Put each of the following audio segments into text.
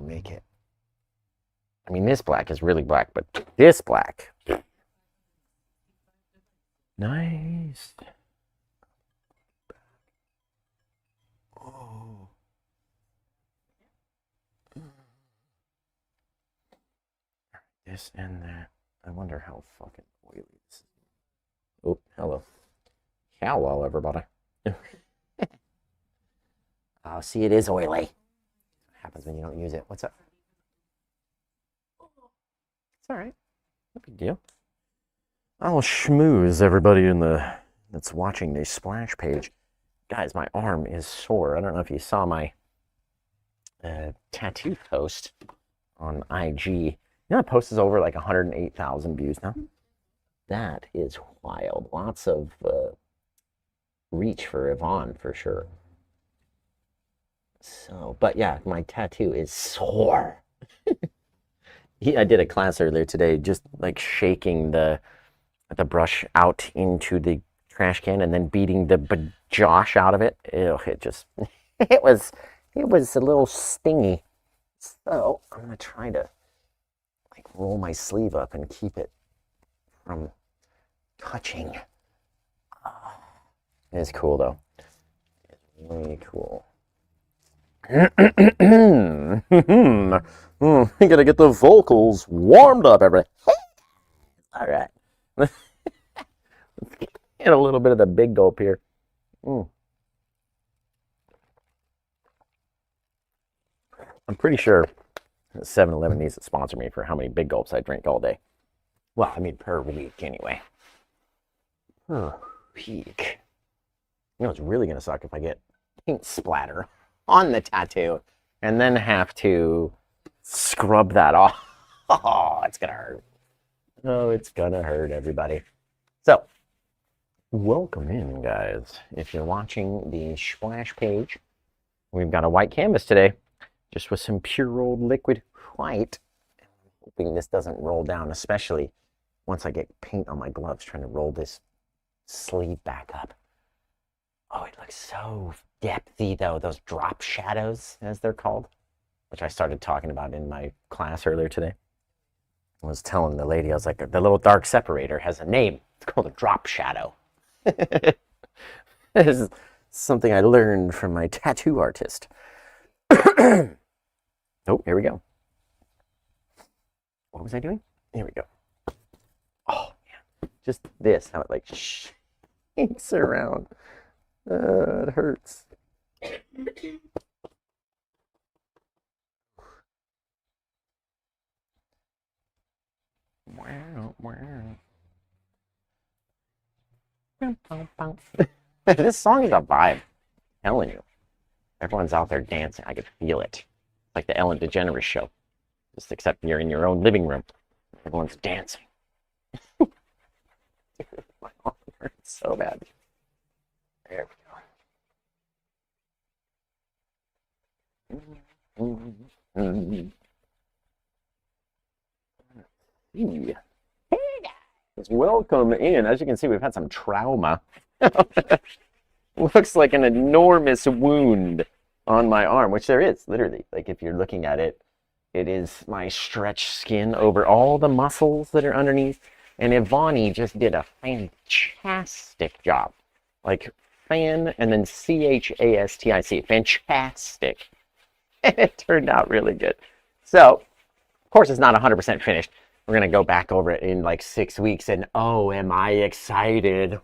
make it. I mean, this black is really black, but this black. Nice. Oh. This and that. I wonder how fucking oily this is. Oh, hello. Hello, everybody. Oh, see, it is oily. What happens when you don't use it? What's up? It's all right. No big deal. I'll schmooze everybody that's watching the splash page. Guys, my arm is sore. I don't know if you saw my tattoo post on IG. You know, that post is over like 108,000 views now. That is wild. Lots of reach for Yvonne, for sure. So, but yeah, my tattoo is sore. I did a class earlier today, just like shaking the brush out into the trash can and then beating the bajosh out of it. Ew, it was a little stingy. So I'm gonna try to like roll my sleeve up and keep it from touching. It's cool though. It's really cool. You gotta get the vocals warmed up, everybody. All right. Let's get a little bit of the big gulp here. I'm pretty sure 7-Eleven needs to sponsor me for how many big gulps I drink all day. Well, I mean per week anyway. Per week. You know, it's really gonna suck if I get paint splatter on the tattoo and then have to scrub that off. Oh, it's gonna hurt. Oh, it's gonna hurt, everybody. So, welcome in, guys. If you're watching the splash page, we've got a white canvas today, just with some pure old liquid white. I'm hoping this doesn't roll down, especially once I get paint on my gloves, trying to roll this sleeve back up. Oh, it looks so depthy, though. Those drop shadows, as they're called, which I started talking about in my class earlier today. I was telling the lady, I was like, the little dark separator has a name. It's called a drop shadow. This is something I learned from my tattoo artist. Oh, here we go. What was I doing? Here we go. Oh, yeah. Just this, how it like shakes around. It hurts. This song is a vibe. I'm telling you. Everyone's out there dancing. I could feel it. Like the Ellen DeGeneres show. Just except you're in your own living room. Everyone's dancing. Dude, my arm hurts so bad. There we go. Welcome in. As you can see, we've had some trauma. Looks like an enormous wound on my arm, which there is, literally. Like if you're looking at it, it is my stretched skin over all the muscles that are underneath. And Ivani just did a fantastic job. Like fan and then C-H-A-S-T-I-C. Fantastic. It turned out really good. So, of course, it's not 100% finished. We're going to go back over it in like 6 weeks, and oh, am I excited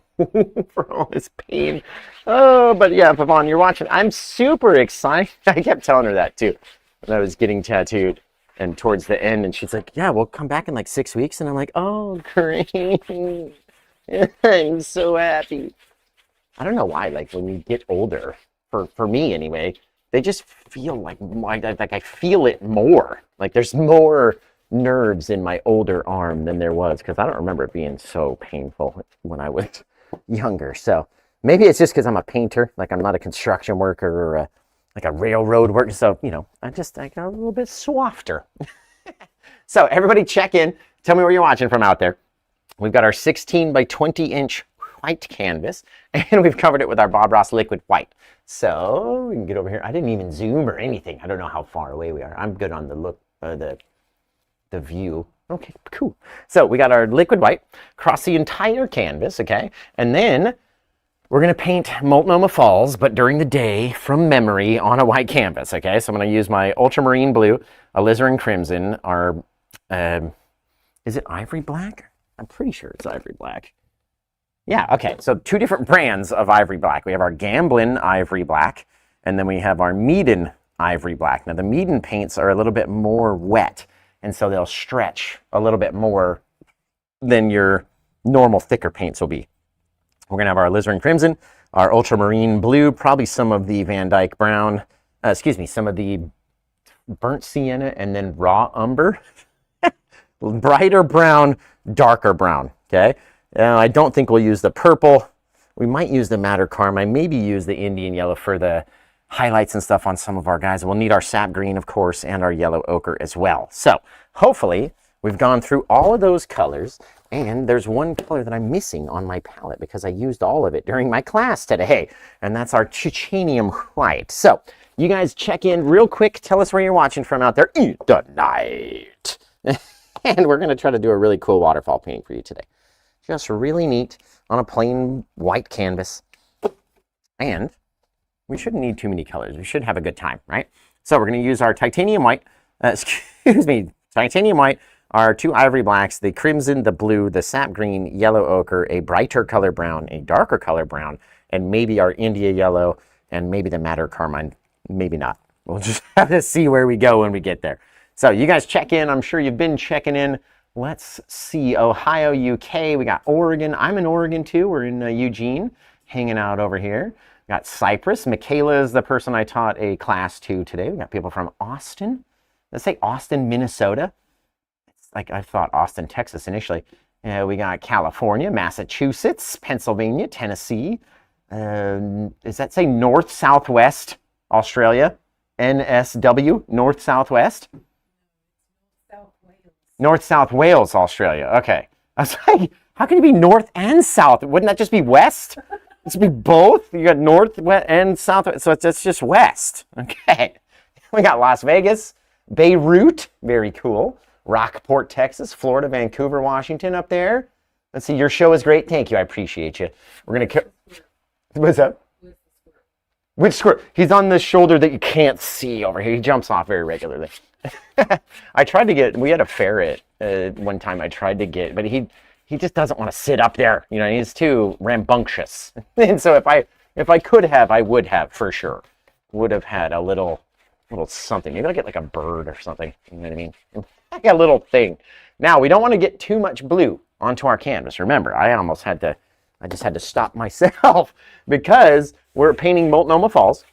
for all this pain. Oh, but yeah, Pavon, you're watching. I'm super excited. I kept telling her that too when I was getting tattooed, and towards the end, and she's like, yeah, we'll come back in like 6 weeks. And I'm like, oh, great. I'm so happy. I don't know why, like when you get older, for me anyway, they just feel like I feel it more. Like there's more nerves in my older arm than there was, because I don't remember it being so painful when I was younger. So maybe it's just because I'm a painter, like I'm not a construction worker or like a railroad worker. So, you know, I got a little bit softer. So everybody check in. Tell me where you're watching from out there. We've got our 16 by 20 inch white canvas, and we've covered it with our BobRoss liquid white. So we can get over here. I didn't even zoom or anything. I don't know how far away we are. I'm good on the look, the view. Okay, cool. So we got our liquid white across the entire canvas, okay? And then we're going to paint Multnomah Falls, but during the day from memory on a white canvas, okay? So I'm going to use my ultramarine blue, alizarin crimson, our, is it ivory black? I'm pretty sure it's ivory black. Yeah, okay, so two different brands of ivory black. We have our Gamblin ivory black, and then we have our Meaden ivory black. Now the Meaden paints are a little bit more wet, and so they'll stretch a little bit more than your normal thicker paints will be. We're gonna have our alizarin crimson, our ultramarine blue, probably some of the Van Dyke brown, some of the burnt sienna, and then raw umber. Brighter brown, darker brown, okay? I don't think we'll use the purple. We might use the madder carmine, maybe use the Indian yellow for the highlights and stuff on some of our guys. We'll need our sap green, of course, and our yellow ochre as well. So hopefully we've gone through all of those colors, and there's one color that I'm missing on my palette because I used all of it during my class today, and that's our titanium white. So you guys check in real quick. Tell us where you're watching from out there in the night. And we're going to try to do a really cool waterfall painting for you today. Just really neat on a plain white canvas. And we shouldn't need too many colors. We should have a good time, right? So we're going to use our titanium white, titanium white, our two ivory blacks, the crimson, the blue, the sap green, yellow ochre, a brighter color brown, a darker color brown, and maybe our India yellow, and maybe the madder carmine. Maybe not. We'll just have to see where we go when we get there. So you guys check in. I'm sure you've been checking in. Let's see, Ohio, UK. We got Oregon. I'm in Oregon too. We're in Eugene, hanging out over here. We got Cyprus. Michaela is the person I taught a class to today. We got people from Austin. Let's say Austin, Minnesota. It's like I thought Austin, Texas initially. We got California, Massachusetts, Pennsylvania, Tennessee. Does that say North Southwest Australia? NSW, North Southwest? North South Wales, Australia. Okay. I was like, how can it be north and south? Wouldn't that just be west? It should be both. You got north, west, and south. So it's just west. Okay. We got Las Vegas, Beirut. Very cool. Rockport, Texas, Florida, Vancouver, Washington up there. Let's see. Your show is great. Thank you. I appreciate you. We're going to... What's up? Which squirrel? He's on the shoulder that you can't see over here. He jumps off very regularly. I tried to get, we had a ferret one time I tried to get, but he just doesn't want to sit up there. You know, he's too rambunctious. And so if I could have, I would have for sure. Would have had a little something. Maybe I'll get like a bird or something. You know what I mean? Like a little thing. Now, we don't want to get too much blue onto our canvas. Remember, I just had to stop myself because we're painting Multnomah Falls,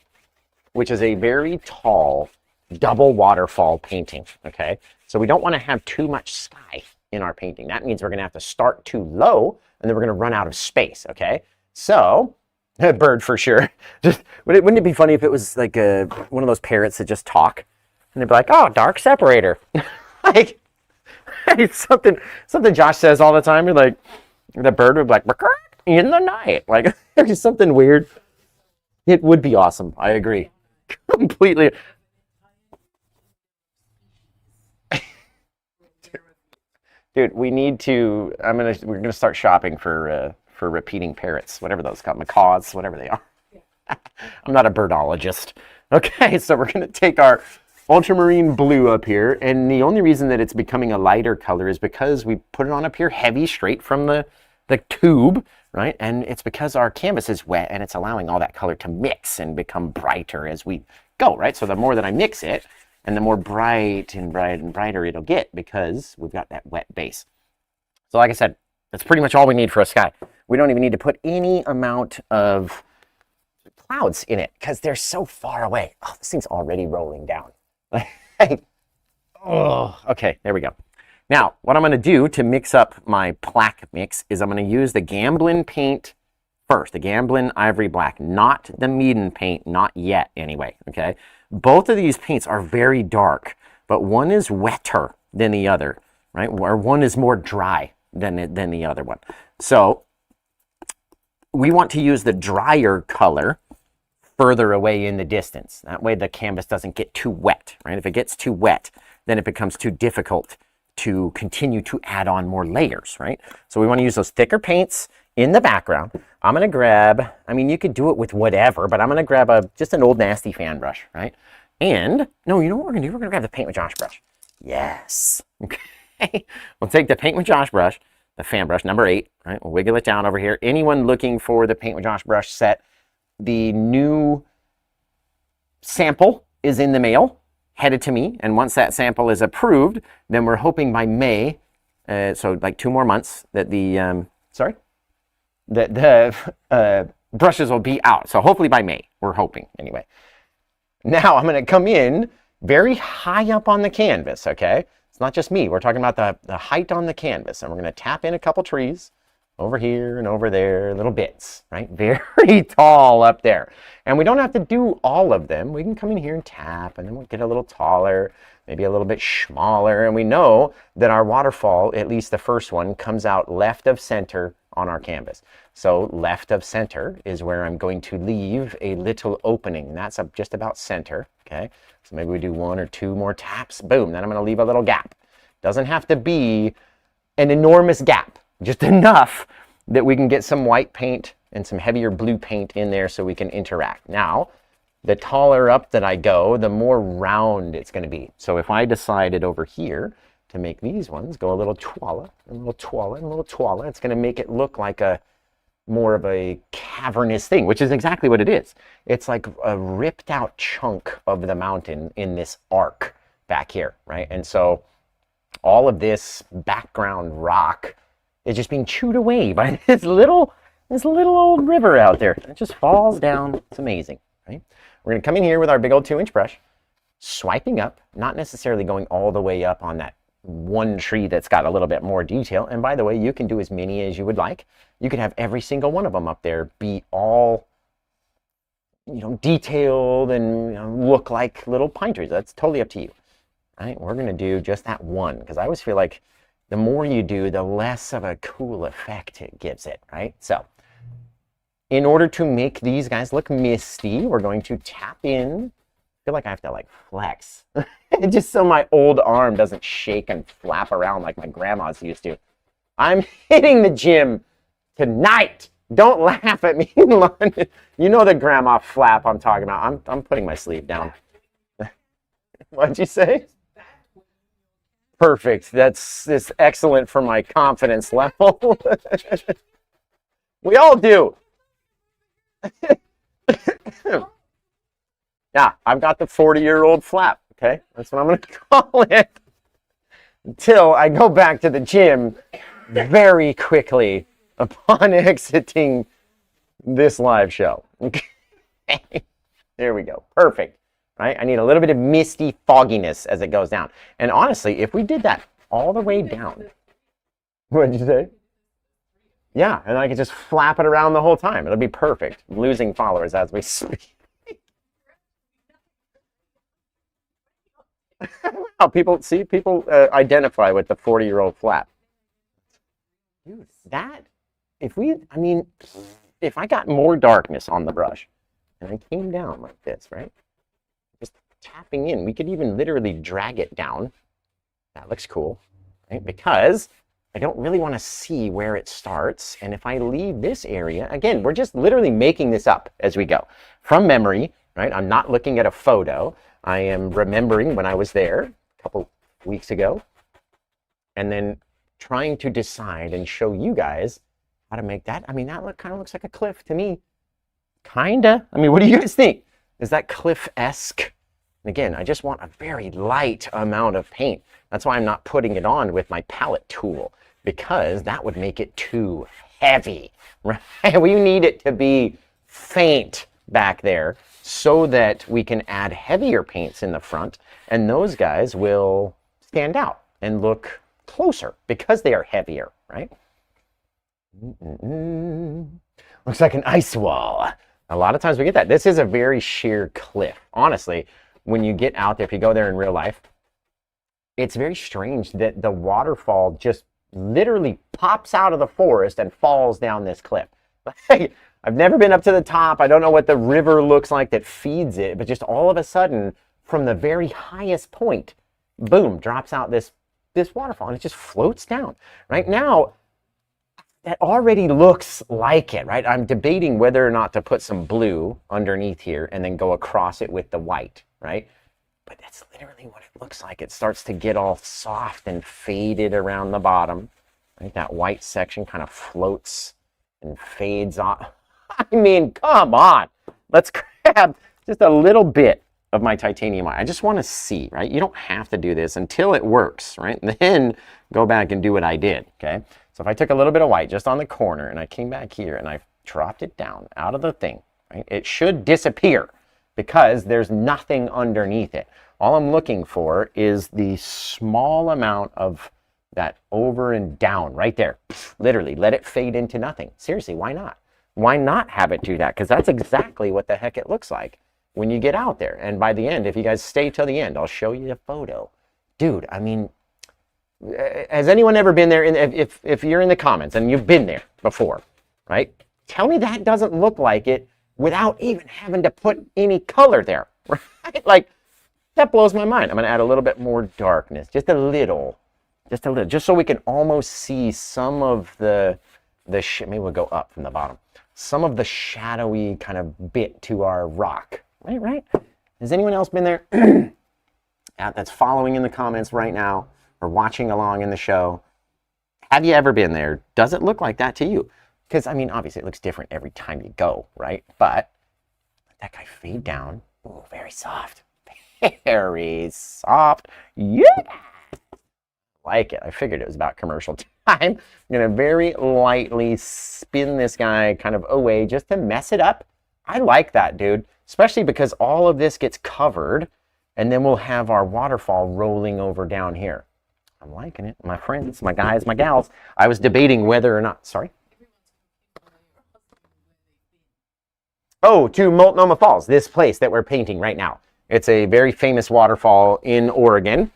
which is a very tall double waterfall painting, okay? So we don't want to have too much sky in our painting. That means we're going to have to start too low, and then we're going to run out of space, okay? So, a bird for sure. Just wouldn't it be funny if it was like one of those parrots that just talk, and they'd be like, "Oh, dark separator," like it's something Josh says all the time. You're like, the bird would be like, "In the night," like there's something weird. It would be awesome. I agree completely. Dude, we need to. We're gonna start shopping for repeating parrots, whatever those called, macaws, whatever they are. I'm not a birdologist. Okay, so we're gonna take our ultramarine blue up here, and the only reason that it's becoming a lighter color is because we put it on up here heavy, straight from the tube, right? And it's because our canvas is wet, and it's allowing all that color to mix and become brighter as we go, right? So the more that I mix it, and the more bright and brighter it'll get because we've got that wet base. So like I said, that's pretty much all we need for a sky. We don't even need to put any amount of clouds in it because they're so far away. Oh, this thing's already rolling down. Oh, okay, there we go. Now, what I'm going to do to mix up my plaque mix is I'm going to use the Gamblin paint first, the Gamblin Ivory Black, not the Meaden paint, not yet anyway, okay? Both of these paints are very dark, but one is wetter than the other, right? Or one is more dry than the other one. So we want to use the drier color further away in the distance. That way the canvas doesn't get too wet, right? If it gets too wet, then it becomes too difficult to continue to add on more layers, right? So we want to use those thicker paints in the background. I'm going to grab, I mean, you could do it with whatever, but I'm going to grab just an old nasty fan brush, right? And, no, you know what we're going to do? We're going to grab the Paint with Josh brush. Yes. Okay. We'll take the Paint with Josh brush, the fan brush, number 8, right? We'll wiggle it down over here. Anyone looking for the Paint with Josh brush set, the new sample is in the mail, headed to me, and once that sample is approved, then we're hoping by May, so like 2 more months, that the brushes will be out. So hopefully by May, we're hoping anyway. Now I'm going to come in very high up on the canvas, okay? It's not just me. We're talking about the height on the canvas, and we're going to tap in a couple trees over here and over there, little bits, right? Very tall up there. And we don't have to do all of them. We can come in here and tap, and then we'll get a little taller, maybe a little bit smaller. And we know that our waterfall, at least the first one, comes out left of center on our canvas. So left of center is where I'm going to leave a little opening. That's just about center, okay? So maybe we do 1 or 2 more taps. Boom, then I'm going to leave a little gap. Doesn't have to be an enormous gap. Just enough that we can get some white paint and some heavier blue paint in there so we can interact. Now, the taller up that I go, the more round it's going to be. So if I decided over here to make these ones go a little twala, a little twala, and a little twala, it's going to make it look like a more of a cavernous thing, which is exactly what it is. It's like a ripped out chunk of the mountain in this arc back here, right? And so all of this background rock is just being chewed away by this little old river out there. It just falls down. It's amazing, right? We're going to come in here with our big old 2-inch brush, swiping up, not necessarily going all the way up on that one tree that's got a little bit more detail. And by the way, you can do as many as you would like. You could have every single one of them up there be all, detailed and look like little pine trees. That's totally up to you, right? We're going to do just that one, because I always feel like the more you do, the less of a cool effect it gives it, right? So in order to make these guys look misty, we're going to tap in. I feel like I have to like flex just so my old arm doesn't shake and flap around like my grandma's used to. I'm hitting the gym tonight. Don't laugh at me, London. You know the grandma flap I'm talking about. I'm putting my sleeve down. What'd you say? Perfect. That's excellent for my confidence level. We all do. Yeah, I've got the 40-year-old flap, okay? That's what I'm going to call it. Until I go back to the gym very quickly upon exiting this live show. Okay. There we go. Perfect. Right? I need a little bit of misty fogginess as it goes down. And honestly, if we did that all the way down, what did you say? Yeah, and I could just flap it around the whole time. It'll be perfect. I'm losing followers as we speak. Wow, people identify with the 40-year-old flap. Dude, if I got more darkness on the brush and I came down like this, right? Just tapping in, we could even literally drag it down. That looks cool, right? Because I don't really want to see where it starts. And if I leave this area, again, we're just literally making this up as we go from memory, right? I'm not looking at a photo. I am remembering when I was there a couple weeks ago and then trying to decide and show you guys how to make that. I mean, that kind of looks like a cliff to me. Kinda. I mean, what do you guys think? Is that cliff-esque? Again, I just want a very light amount of paint. That's why I'm not putting it on with my palette tool, because that would make it too heavy, right? We need it to be faint back there so that we can add heavier paints in the front, and those guys will stand out and look closer because they are heavier, right? Looks like an ice wall. A lot of times we get that. This is a very sheer cliff. Honestly, when you get out there, if you go there in real life, it's very strange that the waterfall just literally pops out of the forest and falls down this cliff. Like, I've never been up to the top. I don't know what the river looks like that feeds it, but just all of a sudden, from the very highest point, boom, drops out this waterfall, and it just floats down. Right now, that already looks like it, right? I'm debating whether or not to put some blue underneath here and then go across it with the white, right? But that's literally what it looks like. It starts to get all soft and faded around the bottom. Right? That white section kind of floats and fades off. I mean, come on. Let's grab just a little bit of my titanium white. I just want to see, right? You don't have to do this until it works, right? And then go back and do what I did, okay? So if I took a little bit of white just on the corner and I came back here and I dropped it down out of the thing, right? It should disappear because there's nothing underneath it. All I'm looking for is the small amount of that over and down right there. Literally, let it fade into nothing. Seriously, why not? Why not have it do that? Because that's exactly what the heck it looks like when you get out there. And by the end, if you guys stay till the end, I'll show you a photo. Dude, I mean, has anyone ever been there? If you're in the comments and you've been there before, right? Tell me that doesn't look like it without even having to put any color there, right? Like, that blows my mind. I'm going to add a little bit more darkness, just a little, just so we can almost see some of the maybe we'll go up from the bottom, some of the shadowy kind of bit to our rock, right? Has anyone else been there that's following in the comments right now or watching along in the show? Have you ever been there? Does it look like that to you? Because, I mean, obviously it looks different every time you go, right? But let that guy fade down. Ooh, very soft. Very soft. Yeah! Like it. I figured it was about commercial time. I'm going to very lightly spin this guy kind of away just to mess it up. I like that, dude. Especially because all of this gets covered, and then we'll have our waterfall rolling over down here. I'm liking it. My friends, my guys, my gals. I was debating whether or not... Sorry? Oh, to Multnomah Falls, this place that we're painting right now. It's a very famous waterfall in Oregon,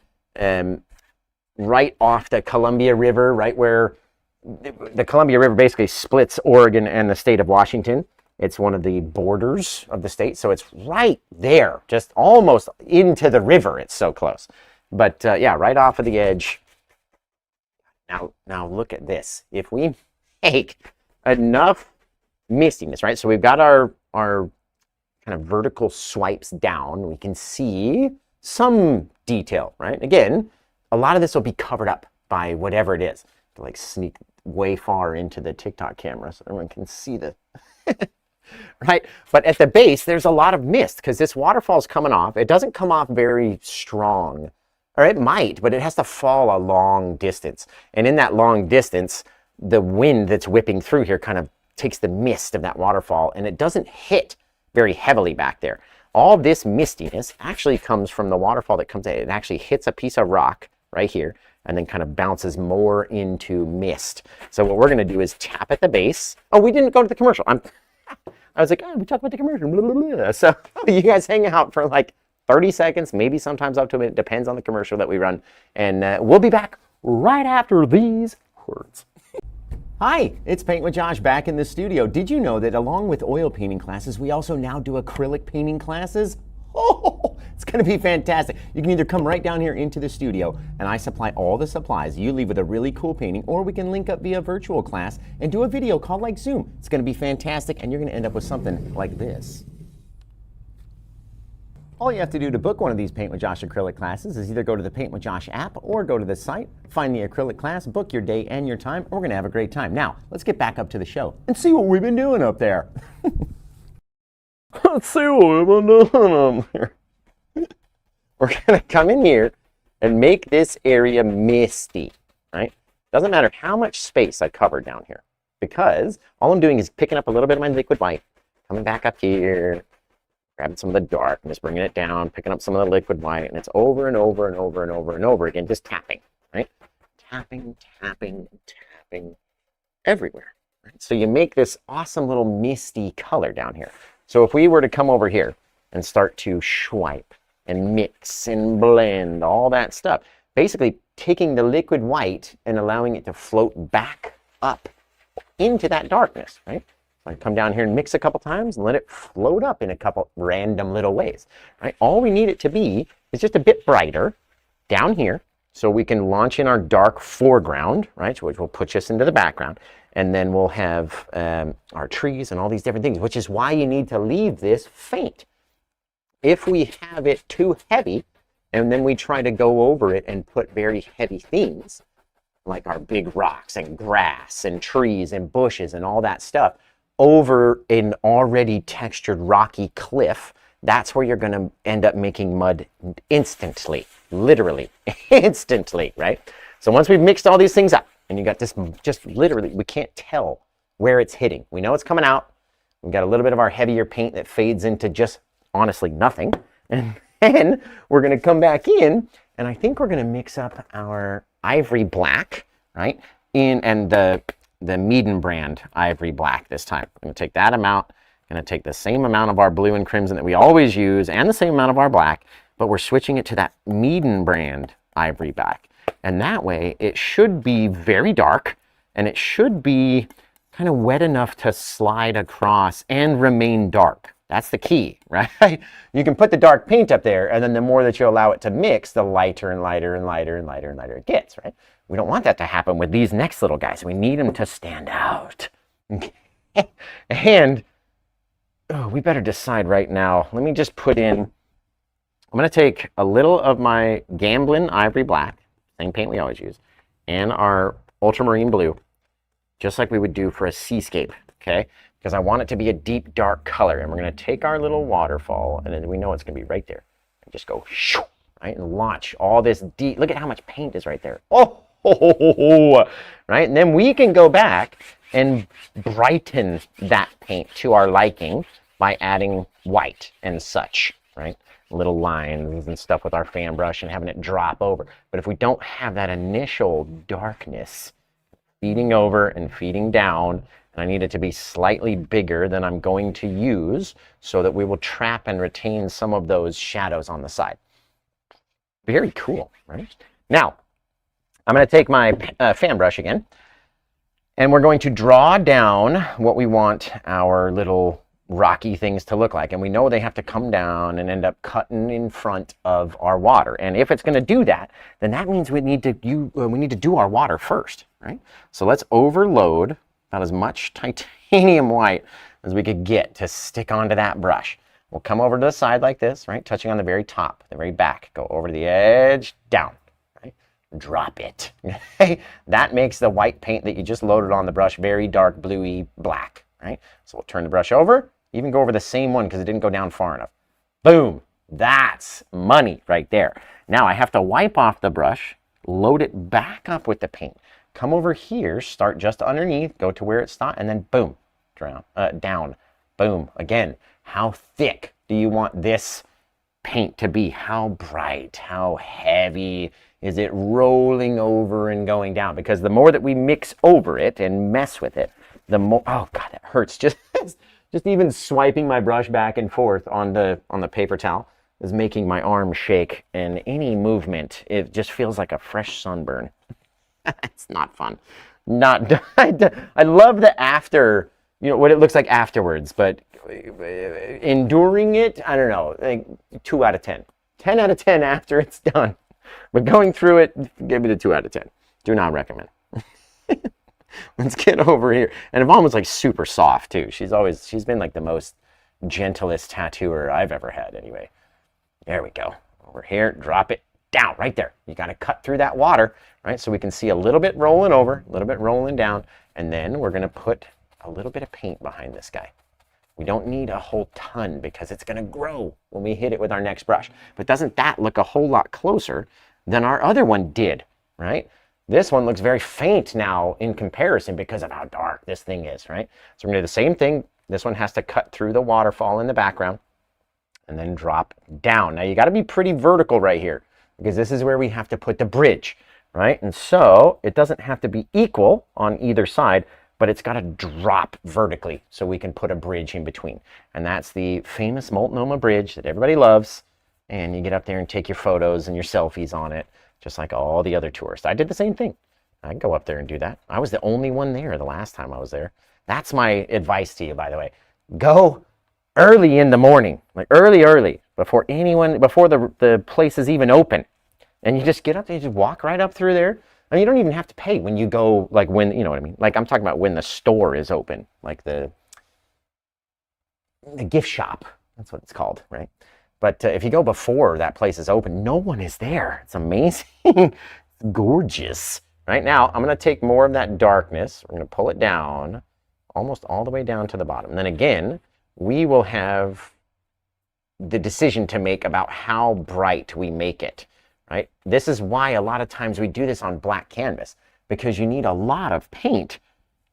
right off the Columbia River, right where the Columbia River basically splits Oregon and the state of Washington. It's one of the borders of the state, so it's right there, just almost into the river. It's so close. But yeah, right off of the edge. Now look at this. If we make enough mistiness, right? So we've got our kind of vertical swipes down. We can see some detail, right? Again, a lot of this will be covered up by whatever it is. To like sneak way far into the TikTok camera so everyone can see the right? But at the base, there's a lot of mist because this waterfall's coming off. It doesn't come off very strong, or it might, but it has to fall a long distance. And in that long distance, the wind that's whipping through here kind of takes the mist of that waterfall, and it doesn't hit very heavily back there. All this mistiness actually comes from the waterfall that comes in. It actually hits a piece of rock right here and then kind of bounces more into mist. So what we're going to do is tap at the base. Oh, we didn't go to the commercial. I was like, oh, we talked about the commercial. Blah, blah, blah. So you guys hang out for like 30 seconds, maybe sometimes up to a minute. Depends on the commercial that we run. And we'll be back right after these words. Hi, it's Paint with Josh back in the studio. Did you know that along with oil painting classes, we also now do acrylic painting classes? Oh, it's going to be fantastic. You can either come right down here into the studio and I supply all the supplies. You leave with a really cool painting, or we can link up via virtual class and do a video call like Zoom. It's going to be fantastic, and you're going to end up with something like this. All you have to do to book one of these Paint with Josh acrylic classes is either go to the Paint with Josh app or go to the site, find the acrylic class, book your day and your time, and we're going to have a great time. Now, let's get back up to the show and see what we've been doing up there. Let's see what we've been doing up there. We're going to come in here and make this area misty, right? Doesn't matter how much space I cover down here, because all I'm doing is picking up a little bit of my liquid white, coming back up here, grabbing some of the dark and just bringing it down, picking up some of the liquid white, and it's over and over and over and over and over again, just tapping, right? Tapping, tapping, tapping everywhere. Right? So you make this awesome little misty color down here. So if we were to come over here and start to swipe and mix and blend all that stuff, basically taking the liquid white and allowing it to float back up into that darkness, right? I come down here and mix a couple times and let it float up in a couple random little ways, right? All we need it to be is just a bit brighter down here, so we can launch in our dark foreground, right? Which will push us into the background. And then we'll have our trees and all these different things, which is why you need to leave this faint. If we have it too heavy, and then we try to go over it and put very heavy themes, like our big rocks and grass and trees and bushes and all that stuff, over an already textured rocky cliff, that's where you're going to end up making mud instantly, literally, instantly, right? So once we've mixed all these things up, and you got this, just literally, we can't tell where it's hitting. We know it's coming out. We've got a little bit of our heavier paint that fades into just, honestly, nothing. And then we're going to come back in, and I think we're going to mix up our ivory black, right? And the Meaden brand ivory black this time. I'm going to take that amount. I'm going to take the same amount of our blue and crimson that we always use, and the same amount of our black, but we're switching it to that Meaden brand ivory black. And that way, it should be very dark, and it should be kind of wet enough to slide across and remain dark. That's the key, right? You can put the dark paint up there, and then the more that you allow it to mix, the lighter and lighter and lighter and lighter and lighter it gets, right? We don't want that to happen with these next little guys. We need them to stand out. And we better decide right now. Let me just put in, I'm going to take a little of my Gamblin ivory black, same paint we always use, and our ultramarine blue, just like we would do for a seascape, okay? Because I want it to be a deep, dark color. And we're going to take our little waterfall, and then we know it's going to be right there. And just go, shoo, right, and launch all this deep. Look at how much paint is right there. Oh, right? And then we can go back and brighten that paint to our liking by adding white and such, right? Little lines and stuff with our fan brush and having it drop over. But if we don't have that initial darkness feeding over and feeding down, and I need it to be slightly bigger than I'm going to use so that we will trap and retain some of those shadows on the side. Very cool, right? Now, I'm going to take my fan brush again, and we're going to draw down what we want our little rocky things to look like. And we know they have to come down and end up cutting in front of our water. And if it's going to do that, then that means we need to do our water first, right? So let's overload about as much titanium white as we could get to stick onto that brush. We'll come over to the side like this, right? Touching on the very top, the very back. Go over to the edge, down, right? Drop it. That makes the white paint that you just loaded on the brush very dark, bluey black, right? So we'll turn the brush over, even go over the same one because it didn't go down far enough. Boom. That's money right there. Now I have to wipe off the brush, load it back up with the paint. Come over here, start just underneath, go to where it stopped, and then boom, down, boom. Again, how thick do you want this paint to be? How bright, how heavy is it rolling over and going down? Because the more that we mix over it and mess with it, the more, oh God, that hurts. Just even swiping my brush back and forth on the paper towel is making my arm shake, and any movement, it just feels like a fresh sunburn. It's not fun. I love the after, you know, what it looks like afterwards, but enduring it, I don't know, like 2 out of 10. 10 out of 10 after it's done. But going through it, give it a 2 out of 10. Do not recommend. Let's get over here. And Yvonne was like super soft too. She's been like the most gentlest tattooer I've ever had anyway. There we go. Over here, drop it down right there. You got to cut through that water, right? So we can see a little bit rolling over, a little bit rolling down, and then we're going to put a little bit of paint behind this guy. We don't need a whole ton because it's going to grow when we hit it with our next brush. But doesn't that look a whole lot closer than our other one did, right? This one looks very faint now in comparison because of how dark this thing is, right? So we're going to do the same thing. This one has to cut through the waterfall in the background and then drop down. Now you got to be pretty vertical right here because this is where we have to put the bridge, right? And so it doesn't have to be equal on either side, but it's got to drop vertically so we can put a bridge in between. And that's the famous Multnomah bridge that everybody loves. And you get up there and take your photos and your selfies on it, just like all the other tourists. I did the same thing. I can go up there and do that. I was the only one there the last time I was there. That's my advice to you, by the way. Go early in the morning, like early, before the place is even open. And you just get up there, you just walk right up through there. I mean, you don't even have to pay when you go, like when, you know what I mean? Like I'm talking about when the store is open, like the gift shop. That's what it's called, right? But if you go before that place is open, no one is there. It's amazing. It's gorgeous. Right now, I'm going to take more of that darkness. We're going to pull it down, almost all the way down to the bottom. And then again, we will have the decision to make about how bright we make it, right? This is why a lot of times we do this on black canvas, because you need a lot of paint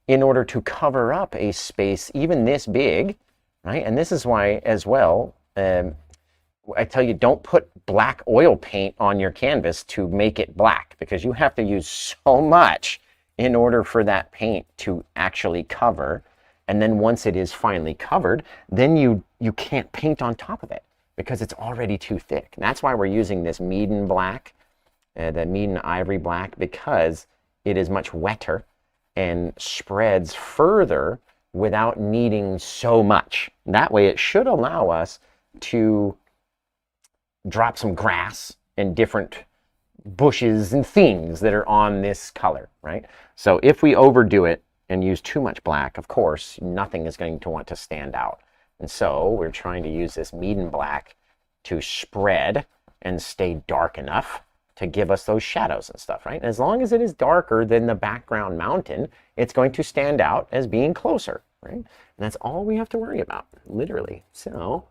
in order to cover up a space even this big, right? And this is why as well, I tell you, don't put black oil paint on your canvas to make it black, because you have to use so much in order for that paint to actually cover. And then once it is finally covered, then you can't paint on top of it because it's already too thick. And that's why we're using this Meaden black, the Meaden ivory black, because it is much wetter and spreads further without needing so much. That way it should allow us to drop some grass and different bushes and things that are on this color, right? So if we overdo it and use too much black, of course, nothing is going to want to stand out. And so we're trying to use this Meaden black to spread and stay dark enough to give us those shadows and stuff, right? And as long as it is darker than the background mountain, it's going to stand out as being closer, right? And that's all we have to worry about, literally. So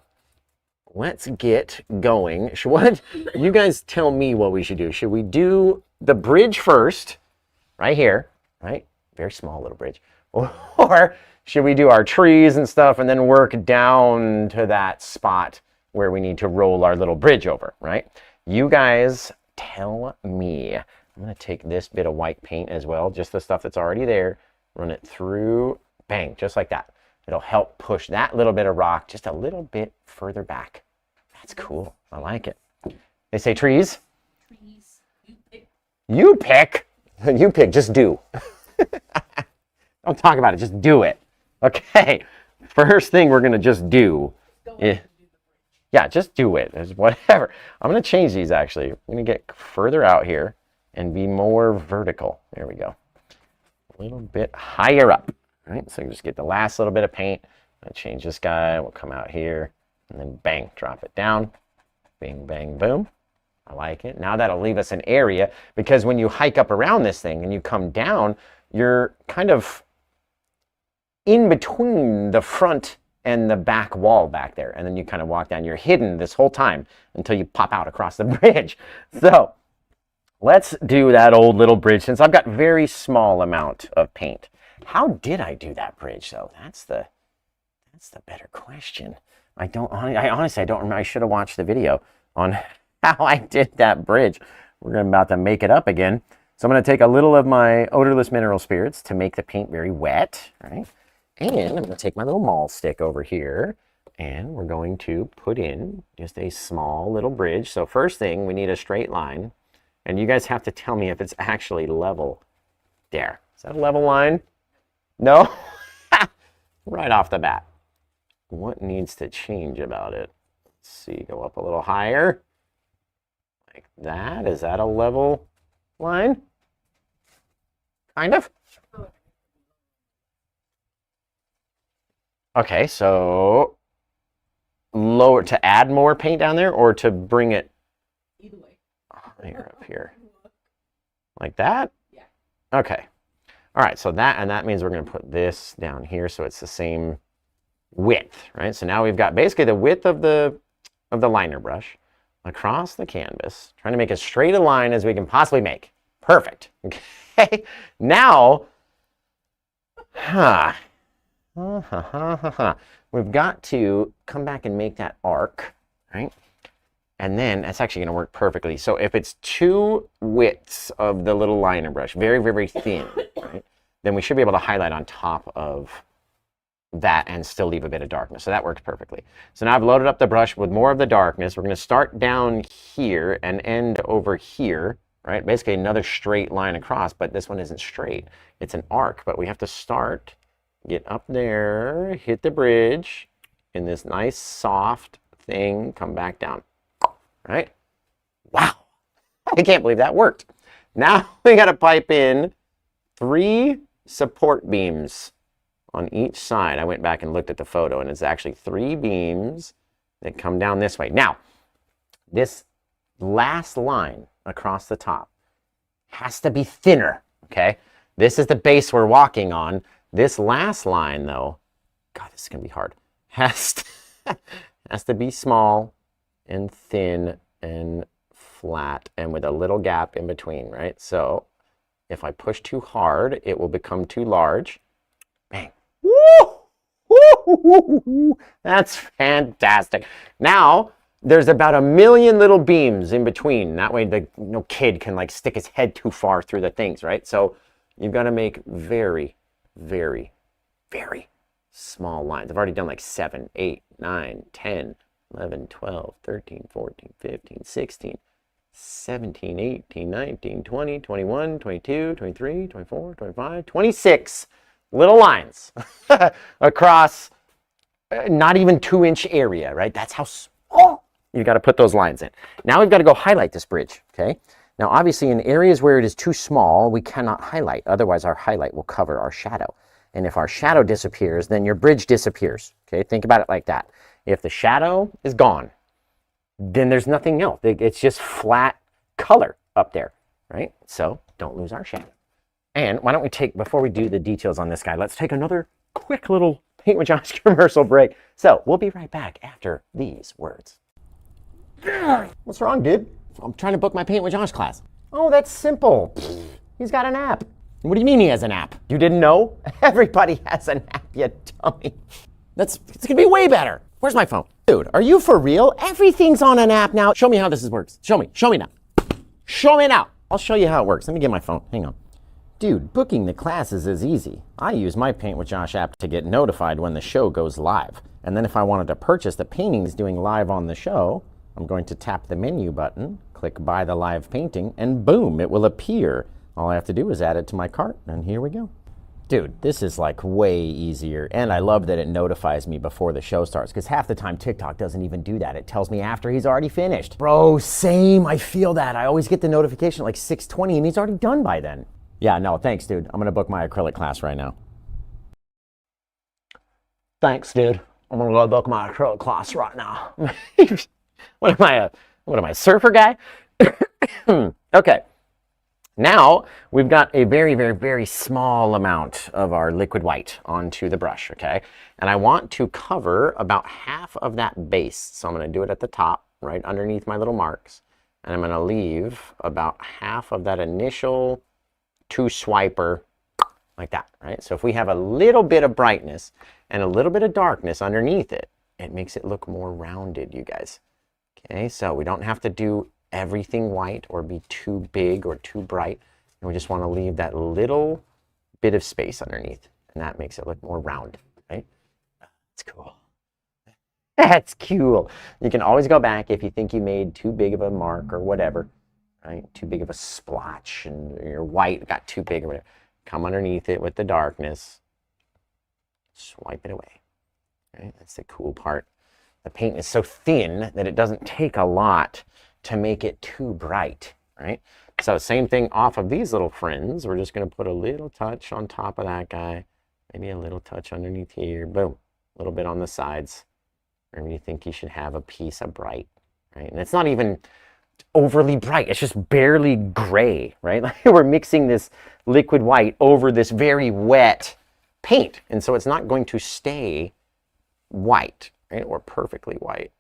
let's get going. You guys tell me what we should do. Should we do the bridge first, right here, right? Very small little bridge. Or should we do our trees and stuff and then work down to that spot where we need to roll our little bridge over, right? You guys tell me. I'm going to take this bit of white paint as well, just the stuff that's already there, run it through, bang, just like that. It'll help push that little bit of rock just a little bit further back. That's cool. I like it. They say trees? Trees. You pick. You pick? You pick. Just do. Don't talk about it. Just do it. Okay. First thing we're going to just do. Yeah, just do it. It's whatever. I'm going to change these actually. I'm going to get further out here and be more vertical. There we go. A little bit higher up. All right, so you just get the last little bit of paint. I'll change this guy. We'll come out here and then bang, drop it down. Bing, bang, boom. I like it. Now that'll leave us an area, because when you hike up around this thing and you come down, you're kind of in between the front and the back wall back there. And then you kind of walk down. You're hidden this whole time until you pop out across the bridge. So let's do that old little bridge, since I've got very small amount of paint. How did I do that bridge though? That's the better question. I honestly don't remember. I should have watched the video on how I did that bridge. We're about to make it up again. So I'm going to take a little of my odorless mineral spirits to make the paint very wet, right? And I'm going to take my little maul stick over here, and we're going to put in just a small little bridge. So first thing, we need a straight line, and you guys have to tell me if it's actually level. There. Is that a level line? No? Right off the bat. What needs to change about it? Let's see, go up a little higher. Like that. Is that a level line? Kind of. Okay, so lower, to add more paint down there or to bring it? Either way. Higher up here. Like that? Yeah. Okay. All right, so that means we're going to put this down here so it's the same width, right? So now we've got basically the width of the liner brush across the canvas, trying to make as straight a line as we can possibly make. Perfect. Okay. Now, we've got to come back and make that arc, right? And then that's actually going to work perfectly. So if it's two widths of the little liner brush, very, very thin, right, then we should be able to highlight on top of that and still leave a bit of darkness. So that works perfectly. So now I've loaded up the brush with more of the darkness. We're going to start down here and end over here, right? Basically another straight line across, but this one isn't straight. It's an arc, but we have to start get up there, hit the bridge, in this nice soft thing, come back down, right? Wow, I can't believe that worked. Now we got to pipe in 3 support beams on each side. I went back and looked at the photo, and it's actually 3 beams that come down this way. Now, this last line across the top has to be thinner, okay? This is the base we're walking on. This last line, though, God, this is going to be hard, has to be small and thin and flat and with a little gap in between, right? So if I push too hard, it will become too large. Bang. Woo! Woo! That's fantastic. Now, there's about 1 million little beams in between. That way, no kid can like stick his head too far through the things, right? So you've got to make very, very, very small lines. I've already done like 7, 8, 9, 10, 11, 12, 13, 14, 15, 16, 17, 18, 19, 20, 21, 22, 23, 24, 25, 26 little lines across not even 2-inch area, right? That's how small you got to put those lines in. Now we've got to go highlight this bridge, okay? Now, obviously, in areas where it is too small, we cannot highlight. Otherwise, our highlight will cover our shadow. And if our shadow disappears, then your bridge disappears, okay? Think about it like that. If the shadow is gone, then there's nothing else. It's just flat color up there, right? So don't lose our shadow. And why don't we take, before we do the details on this guy, let's take another quick little Paint with Josh commercial break. So we'll be right back after these words. What's wrong, dude? I'm trying to book my Paint with Josh class. Oh, that's simple. He's got an app. What do you mean he has an app? You didn't know? Everybody has an app, you dummy. It's gonna be way better. Where's my phone? Dude, are you for real? Everything's on an app now. Show me how this works. Show me now. Show me now. I'll show you how it works. Let me get my phone, hang on. Dude, booking the classes is easy. I use my Paint with Josh app to get notified when the show goes live. And then if I wanted to purchase the paintings doing live on the show, I'm going to tap the menu button, click buy the live painting, and boom, it will appear. All I have to do is add it to my cart, and here we go. Dude, this is like way easier, and I love that it notifies me before the show starts, because half the time TikTok doesn't even do that. It tells me after he's already finished. Bro, same, I feel that. I always get the notification at like 6:20, and he's already done by then. Yeah, no, thanks, dude. I'm gonna book my acrylic class right now. Thanks, dude. I'm gonna go book my acrylic class right now. What am I, a surfer guy? Okay. Now we've got a very, very, very small amount of our liquid white onto the brush, okay? And I want to cover about half of that base. So I'm going to do it at the top, right underneath my little marks. And I'm going to leave about half of that initial 2-swiper like that, right? So if we have a little bit of brightness and a little bit of darkness underneath it, it makes it look more rounded, you guys. Okay, so we don't have to do everything white or be too big or too bright, and we just want to leave that little bit of space underneath, and that makes it look more round, right? That's cool. That's cool. You can always go back if you think you made too big of a mark or whatever, right? Too big of a splotch and your white got too big or whatever. Come underneath it with the darkness, swipe it away, right? That's the cool part. The paint is so thin that it doesn't take a lot to make it too bright, right? So same thing off of these little friends. We're just going to put a little touch on top of that guy, maybe a little touch underneath here, boom, a little bit on the sides, wherever you think you should have a piece of bright, right? And it's not even overly bright, it's just barely gray, right? Like we're mixing this liquid white over this very wet paint, and so it's not going to stay white, right? Or perfectly white.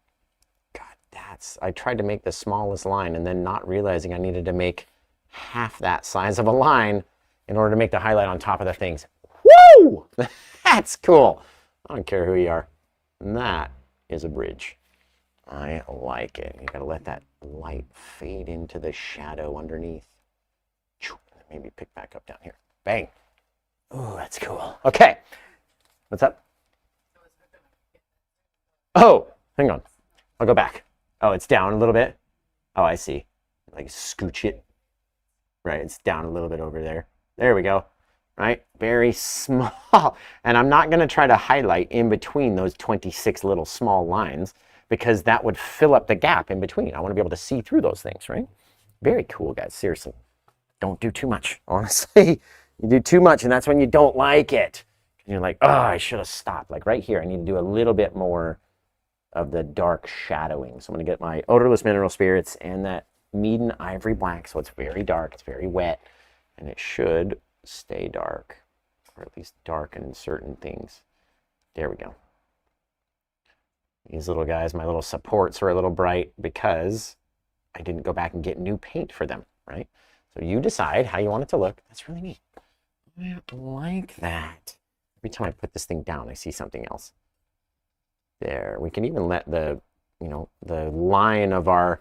I tried to make the smallest line and then not realizing I needed to make half that size of a line in order to make the highlight on top of the things. Woo! That's cool. I don't care who you are. And that is a bridge. I like it. You gotta let that light fade into the shadow underneath. Maybe pick back up down here. Bang. Ooh, that's cool. Okay. What's up? Oh, hang on. I'll go back. Oh, it's down a little bit? Oh, I see. Like scooch it. Right, it's down a little bit over there. There we go. right? Very small. And I'm not going to try to highlight in between those 26 little small lines because that would fill up the gap in between. I want to be able to see through those things, right? Very cool, guys. Seriously. Don't do too much, honestly. You do too much, and that's when you don't like it. And you're like, oh, I should have stopped. Like right here, I need to do a little bit more of the dark shadowing. So I'm going to get my odorless mineral spirits and that Meaden Ivory Black. So it's very dark, it's very wet, and it should stay dark, or at least darken certain things. There we go. These little guys, my little supports are a little bright because I didn't go back and get new paint for them, right? So you decide how you want it to look. That's really neat. I like that. Every time I put this thing down, I see something else. There, we can even let the, you know, the line of our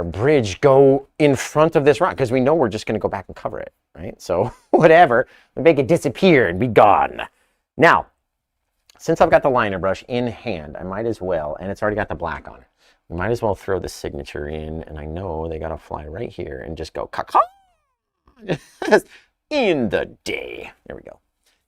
bridge go in front of this rock because we know we're just going to go back and cover it, right? So whatever, we make it disappear and be gone. Now, since I've got the liner brush in hand, I might as well, and it's already got the black on it, we might as well throw the signature in, and I know they got to fly right here and just go caca in the day. There we go.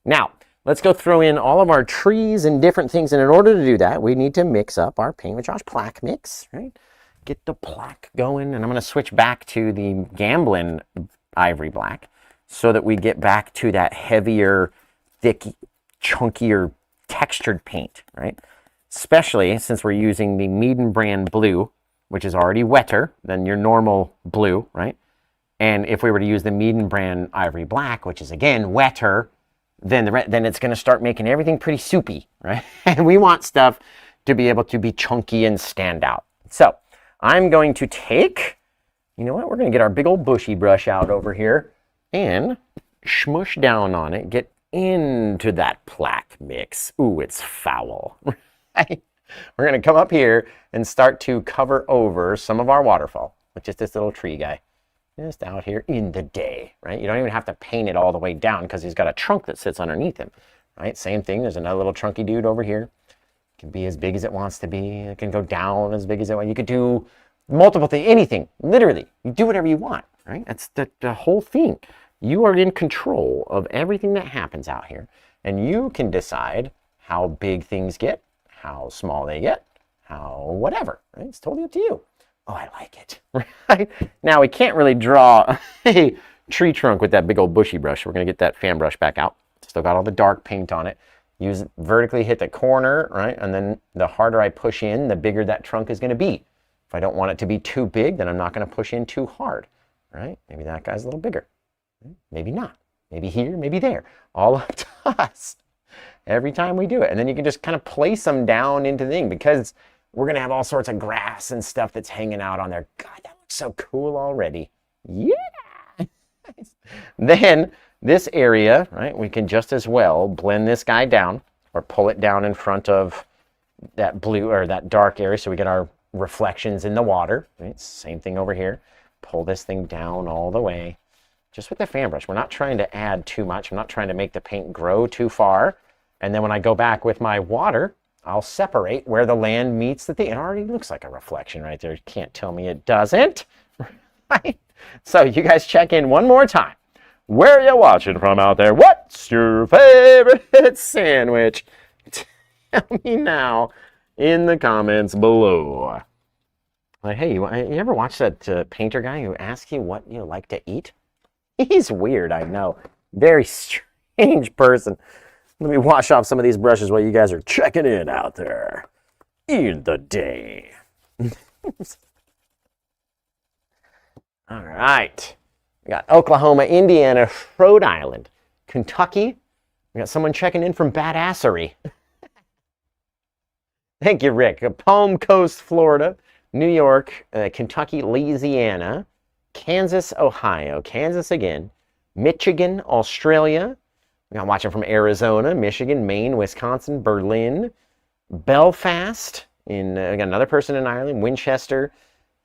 Now, let's go throw in all of our trees and different things. And in order to do that, we need to mix up our Paint with Josh plaque mix, right? Get the plaque going. And I'm going to switch back to the Gamblin Ivory Black so that we get back to that heavier, thick, chunkier, textured paint, right? Especially since we're using the Meaden brand blue, which is already wetter than your normal blue, right? And if we were to use the Meaden brand Ivory Black, which is again wetter, then it's going to start making everything pretty soupy, right? And we want stuff to be able to be chunky and stand out. So I'm going to take, you know what? We're going to get our big old bushy brush out over here and smush down on it, get into that plaque mix. Ooh, it's foul. Right? We're going to come up here and start to cover over some of our waterfall with just this little tree guy. Just out here in the day, right? You don't even have to paint it all the way down because he's got a trunk that sits underneath him, right? Same thing, there's another little chunky dude over here. It can be as big as it wants to be. It can go down as big as it wants. You could do multiple things, anything, literally. You do whatever you want, right? That's the whole thing. You are in control of everything that happens out here, and you can decide how big things get, how small they get, how whatever, right? It's totally up to you. Oh, I like it, right? Now, we can't really draw a tree trunk with that big old bushy brush. We're going to get that fan brush back out. Still got all the dark paint on it. Use it, vertically hit the corner, right? And then the harder I push in, the bigger that trunk is going to be. If I don't want it to be too big, then I'm not going to push in too hard, right? Maybe that guy's a little bigger. Maybe not. Maybe here, maybe there. All up to us every time we do it. And then you can just kind of place them down into the thing because we're going to have all sorts of grass and stuff that's hanging out on there. God, that looks so cool already. Yeah. Then this area, right, we can just as well blend this guy down or pull it down in front of that blue or that dark area so we get our reflections in the water. Right? Same thing over here. Pull this thing down all the way. Just with the fan brush. We're not trying to add too much. I'm not trying to make the paint grow too far. And then when I go back with my water, I'll separate where the land meets the thing. It already looks like a reflection right there. You can't tell me it doesn't. Right? So you guys check in one more time. Where are you watching from out there? What's your favorite sandwich? Tell me now in the comments below. Like, hey, you ever watch that painter guy who asks you what you like to eat? He's weird, I know. Very strange person. Let me wash off some of these brushes while you guys are checking in out there in the day. All right. We got Oklahoma, Indiana, Rhode Island, Kentucky. We got someone checking in from Badassery. Thank you, Rick. Palm Coast, Florida, New York, Kentucky, Louisiana, Kansas, Ohio, Kansas again, Michigan, Australia. I'm watching from Arizona, Michigan, Maine, Wisconsin, Berlin, Belfast, we got another person in Ireland, Winchester,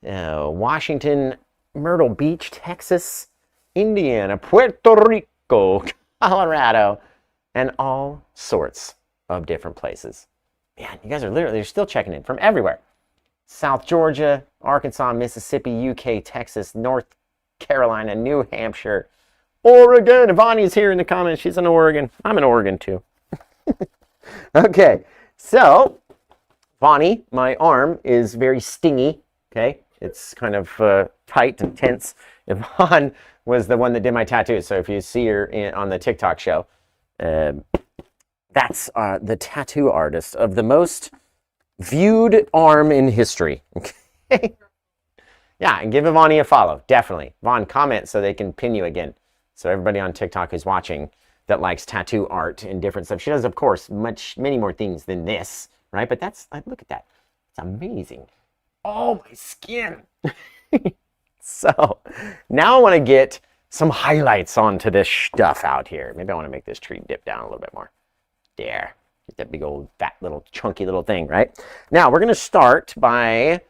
Washington, Myrtle Beach, Texas, Indiana, Puerto Rico, Colorado, and all sorts of different places. Man, you guys are literally, you're still checking in from everywhere. South Georgia, Arkansas, Mississippi, UK, Texas, North Carolina, New Hampshire, Oregon. Ivani's here in the comments. She's in Oregon. I'm in Oregon too. Okay, so Vani, my arm is very stingy. Okay, it's kind of tight and tense. Yvonne was the one that did my tattoos. So if you see her on the TikTok show, that's the tattoo artist of the most viewed arm in history. Okay. Yeah, and give Ivani a follow, definitely. Vaughn, comment so they can pin you again. So everybody on TikTok who's watching that likes tattoo art and different stuff. She does, of course, many more things than this, right? But that's, look at that. It's amazing. Oh, my skin. So now I want to get some highlights onto this stuff out here. Maybe I want to make this tree dip down a little bit more. There. Get that big old fat little chunky little thing, right? Now we're going to start by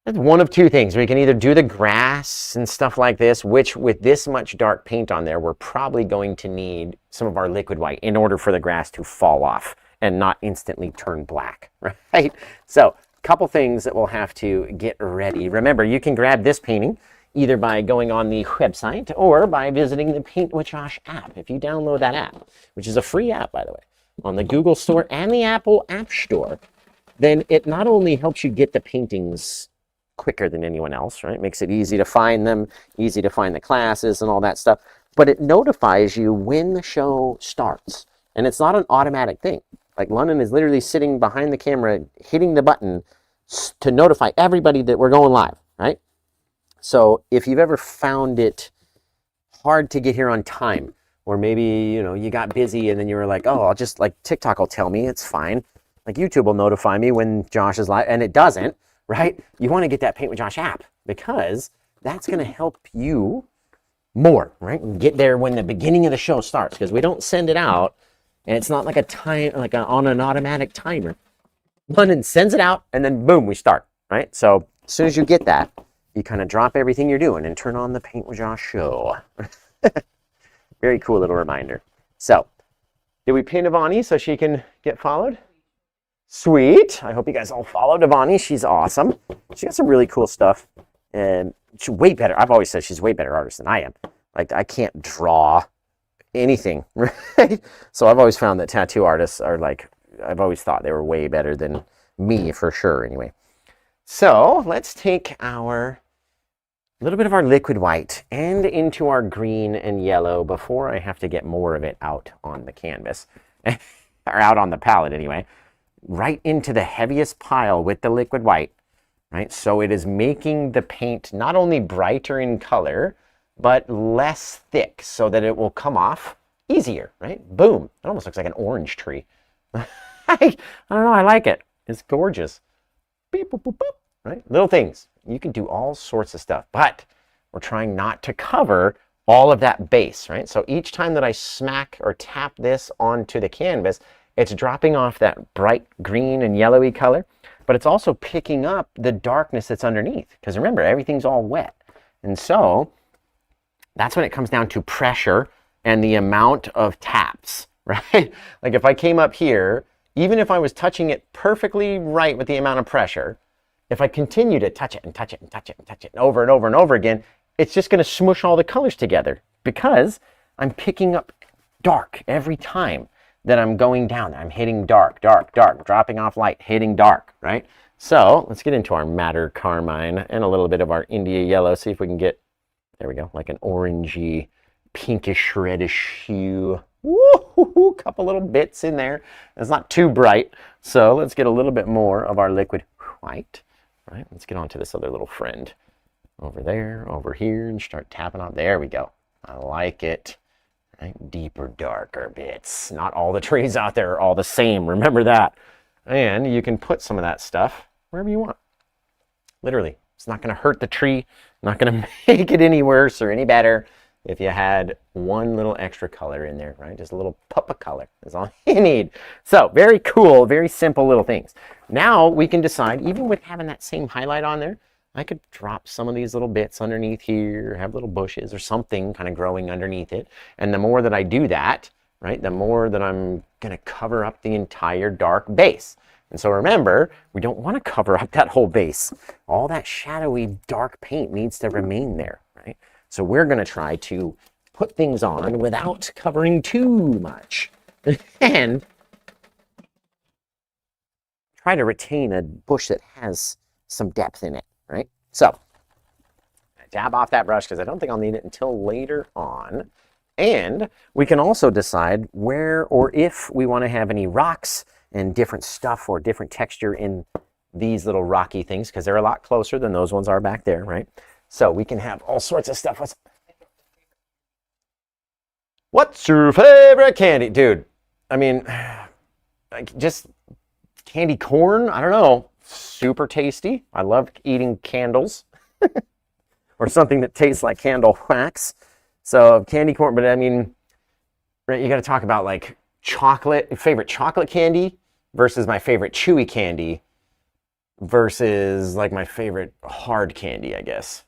one of two things. We can either do the grass and stuff like this, which with this much dark paint on there, we're probably going to need some of our liquid white in order for the grass to fall off and not instantly turn black, right? So a couple things that we'll have to get ready. Remember, you can grab this painting either by going on the website or by visiting the Paint with Josh app. If you download that app, which is a free app, by the way, on the Google Store and the Apple App Store, then it not only helps you get the paintings quicker than anyone else, right? Makes it easy to find them, easy to find the classes and all that stuff, but it notifies you when the show starts. And it's not an automatic thing. Like London is literally sitting behind the camera, hitting the button to notify everybody that we're going live, right? So if you've ever found it hard to get here on time, or maybe, you know, you got busy and then you were like, oh, I'll just, like, TikTok will tell me, it's fine. Like YouTube will notify me when Josh is live, and it doesn't, right? You want to get that Paint with Josh app because that's going to help you more, right? And get there when the beginning of the show starts, because we don't send it out and it's not like a time, like on an automatic timer. London sends it out and then boom, we start, right? So as soon as you get that, you kind of drop everything you're doing and turn on the Paint with Josh show. Very cool little reminder. So, did we pin Ivani so she can get followed? Sweet. I hope you guys all followed Ivani. She's awesome. She got some really cool stuff. And she's way better. I've always said she's way better artist than I am. Like, I can't draw anything, right? So I've always found that tattoo artists are like, I've always thought they were way better than me for sure anyway. So, let's take our little bit of our liquid white and into our green and yellow before I have to get more of it out on the canvas, or out on the palette anyway, right into the heaviest pile with the liquid white, right? So it is making the paint not only brighter in color, but less thick so that it will come off easier, right? Boom. It almost looks like an orange tree. I don't know, I like it. It's gorgeous. Beep, boop, boop, boop, right? Little things. You can do all sorts of stuff, but we're trying not to cover all of that base, right? So each time that I smack or tap this onto the canvas, it's dropping off that bright green and yellowy color, but it's also picking up the darkness that's underneath. Because remember, everything's all wet. And so that's when it comes down to pressure and the amount of taps, right? Like if I came up here, even if I was touching it perfectly right with the amount of pressure, if I continue to touch it and touch it and touch it and touch it over and over and over again, it's just going to smush all the colors together because I'm picking up dark every time that I'm going down. I'm hitting dark, dark, dark, dropping off light, hitting dark, right? So let's get into our madder carmine and a little bit of our India yellow. See if we can get, there we go, like an orangey, pinkish, reddish hue. Woo-hoo-hoo, couple little bits in there. It's not too bright. So let's get a little bit more of our liquid white. Right, let's get on to this other little friend over there, over here, and start tapping on. There we go. I like it. Right, deeper, darker bits. Not all the trees out there are all the same. Remember that. And you can put some of that stuff wherever you want. Literally, it's not going to hurt the tree. Not going to make it any worse or any better if you had one little extra color in there, right? Just a little pop of color is all you need. So very cool, very simple little things. Now we can decide, even with having that same highlight on there, I could drop some of these little bits underneath here, have little bushes or something kind of growing underneath it. And the more that I do that, right, the more that I'm going to cover up the entire dark base. And so remember, we don't want to cover up that whole base. All that shadowy dark paint needs to remain there, right? So we're going to try to put things on without covering too much. And try to retain a bush that has some depth in it, right? So, dab off that brush because I don't think I'll need it until later on. And we can also decide where or if we want to have any rocks and different stuff or different texture in these little rocky things, because they're a lot closer than those ones are back there, right? So we can have all sorts of stuff. What's your favorite candy? Dude, I mean, like just candy corn, I don't know, super tasty. I love eating candles or something that tastes like candle wax. So candy corn, but I mean, right, you got to talk about like chocolate, favorite chocolate candy versus my favorite chewy candy versus like my favorite hard candy, I guess.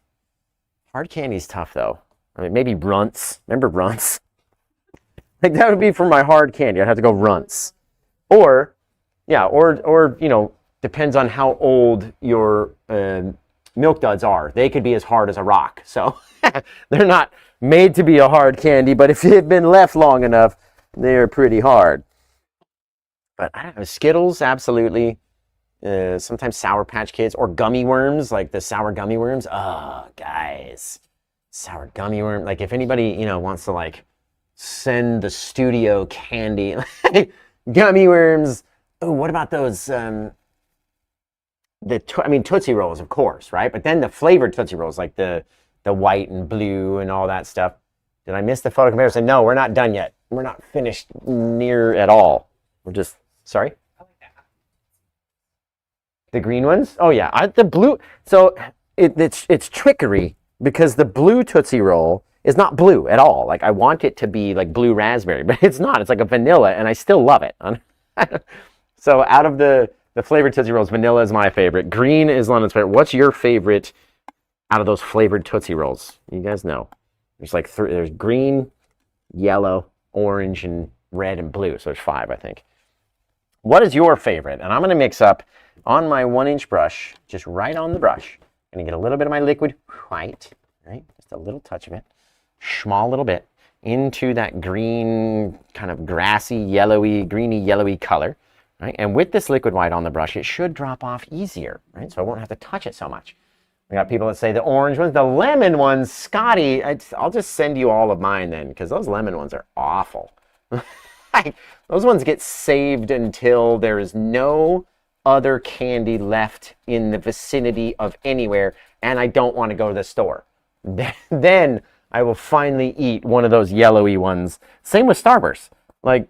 Hard candy's tough though. I mean, maybe Runts. Remember Runts? Like that would be for my hard candy. I'd have to go Runts. Or, yeah, or you know, depends on how old your Milk Duds are. They could be as hard as a rock. So they're not made to be a hard candy, but if they've been left long enough, they're pretty hard. But I don't know, Skittles, absolutely. Sometimes Sour Patch Kids or gummy worms, like the sour gummy worms. Oh, guys, sour gummy worm. Like if anybody, you know, wants to like send the studio candy, gummy worms. Oh, what about those? I mean, Tootsie Rolls, of course, right? But then the flavored Tootsie Rolls, like the white and blue and all that stuff. Did I miss the photo comparison? No, we're not done yet. We're not finished near at all. We're just, sorry? The green ones? Oh yeah, the blue. So it's trickery because the blue Tootsie Roll is not blue at all. Like I want it to be like blue raspberry, but it's not. It's like a vanilla, and I still love it. So out of the flavored Tootsie Rolls, vanilla is my favorite. Green is London's favorite. What's your favorite out of those flavored Tootsie Rolls? You guys know. There's like there's green, yellow, orange, and red and blue. So there's 5, I think. What is your favorite? And I'm going to mix up on my 1-inch brush, just right on the brush. I'm going to get a little bit of my liquid white, right? Just a little touch of it, small little bit, into that green, kind of grassy, yellowy, greeny, yellowy color, right? And with this liquid white on the brush, it should drop off easier, right? So I won't have to touch it so much. We got people that say the orange ones, the lemon ones, Scotty, I'll just send you all of mine then, because those lemon ones are awful. Those ones get saved until there is no other candy left in the vicinity of anywhere, and I don't want to go to the store. Then I will finally eat one of those yellowy ones. Same with Starburst. Like,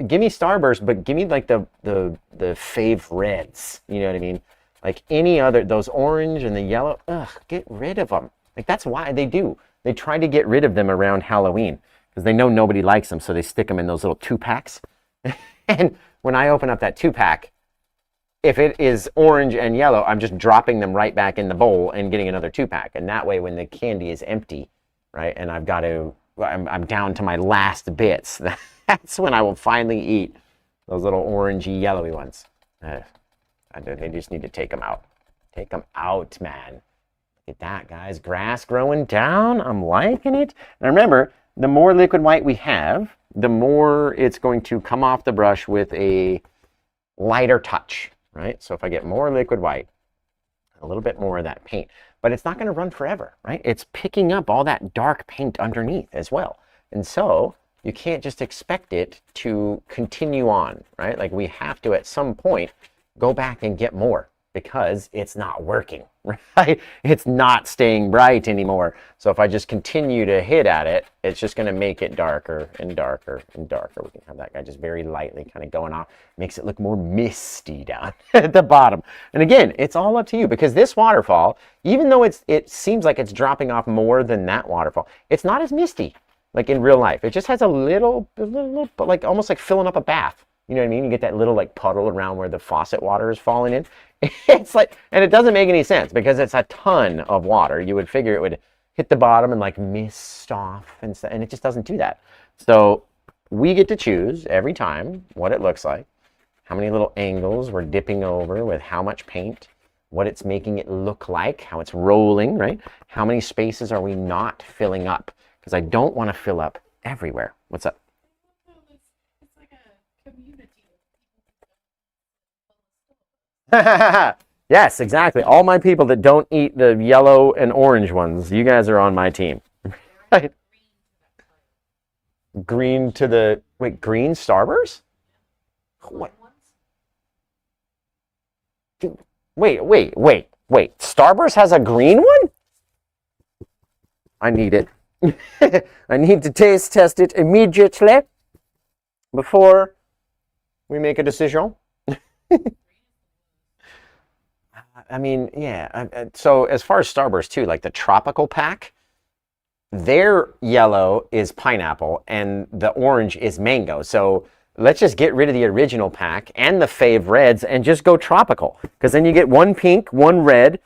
give me Starburst, but give me like the fave reds. You know what I mean? Like any other, those orange and the yellow, get rid of them. Like that's why they do. They try to get rid of them around Halloween because they know nobody likes them, so they stick them in those little 2-packs. And when I open up that 2-pack, if it is orange and yellow, I'm just dropping them right back in the bowl and getting another 2-pack. And that way, when the candy is empty, right, and I've got to, I'm down to my last bits, that's when I will finally eat those little orangey, yellowy ones. They just need to take them out. Take them out, man. Look at that, guys. Grass growing down. I'm liking it. And remember, the more liquid white we have, the more it's going to come off the brush with a lighter touch, right? So if I get more liquid white, a little bit more of that paint, but it's not going to run forever, right? It's picking up all that dark paint underneath as well. And so you can't just expect it to continue on, right? Like we have to, at some point, go back and get more because it's not working, right? It's not staying bright anymore. So if I just continue to hit at it, it's just going to make it darker and darker and darker. We can have that guy just very lightly kind of going off. Makes it look more misty down at the bottom. And again, it's all up to you because this waterfall, even though it seems like it's dropping off more than that waterfall, it's not as misty like in real life. It just has a little like almost like filling up a bath. You know what I mean? You get that little like puddle around where the faucet water is falling in. It's like, and it doesn't make any sense because it's a ton of water. You would figure it would hit the bottom and like mist off and it just doesn't do that. So we get to choose every time what it looks like, how many little angles we're dipping over with how much paint, what it's making it look like, how it's rolling, right? How many spaces are we not filling up? because I don't want to fill up everywhere. What's up? It's like a community. Yes, exactly. All my people that don't eat the yellow and orange ones, you guys are on my team. Right? Green to the, wait, green starburst? What? Wait. Starburst has a green one? I need it. I need to taste test it immediately before we make a decision. I mean, yeah. So as far as Starburst too, like the tropical pack, their yellow is pineapple and the orange is mango. So let's just get rid of the original pack and the fave reds and just go tropical. Because then you get one pink, one red,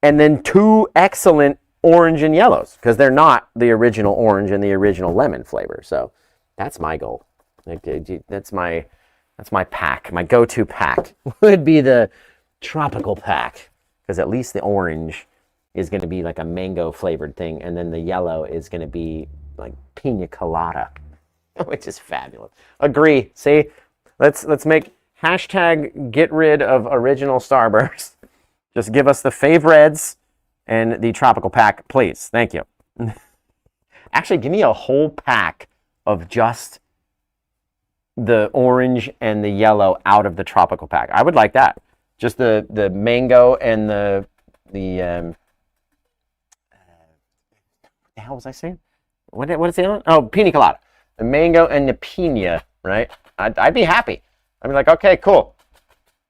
and then two excellent orange and yellows. Because they're not the original orange and the original lemon flavor. So that's my goal. That's my pack. My go-to pack would be the tropical pack. Because at least the orange is going to be like a mango flavored thing. And then the yellow is going to be like pina colada. Which is fabulous. Agree. See, let's make hashtag get rid of original Starburst. Just give us the fave reds and the tropical pack, please. Thank you. Actually, give me a whole pack of just the orange and the yellow out of the tropical pack. I would like that. Just the mango and the what the hell was I saying? What is the other one? Oh, pina colada. The mango and the pina, right? I'd be happy. I'd be like, okay, cool.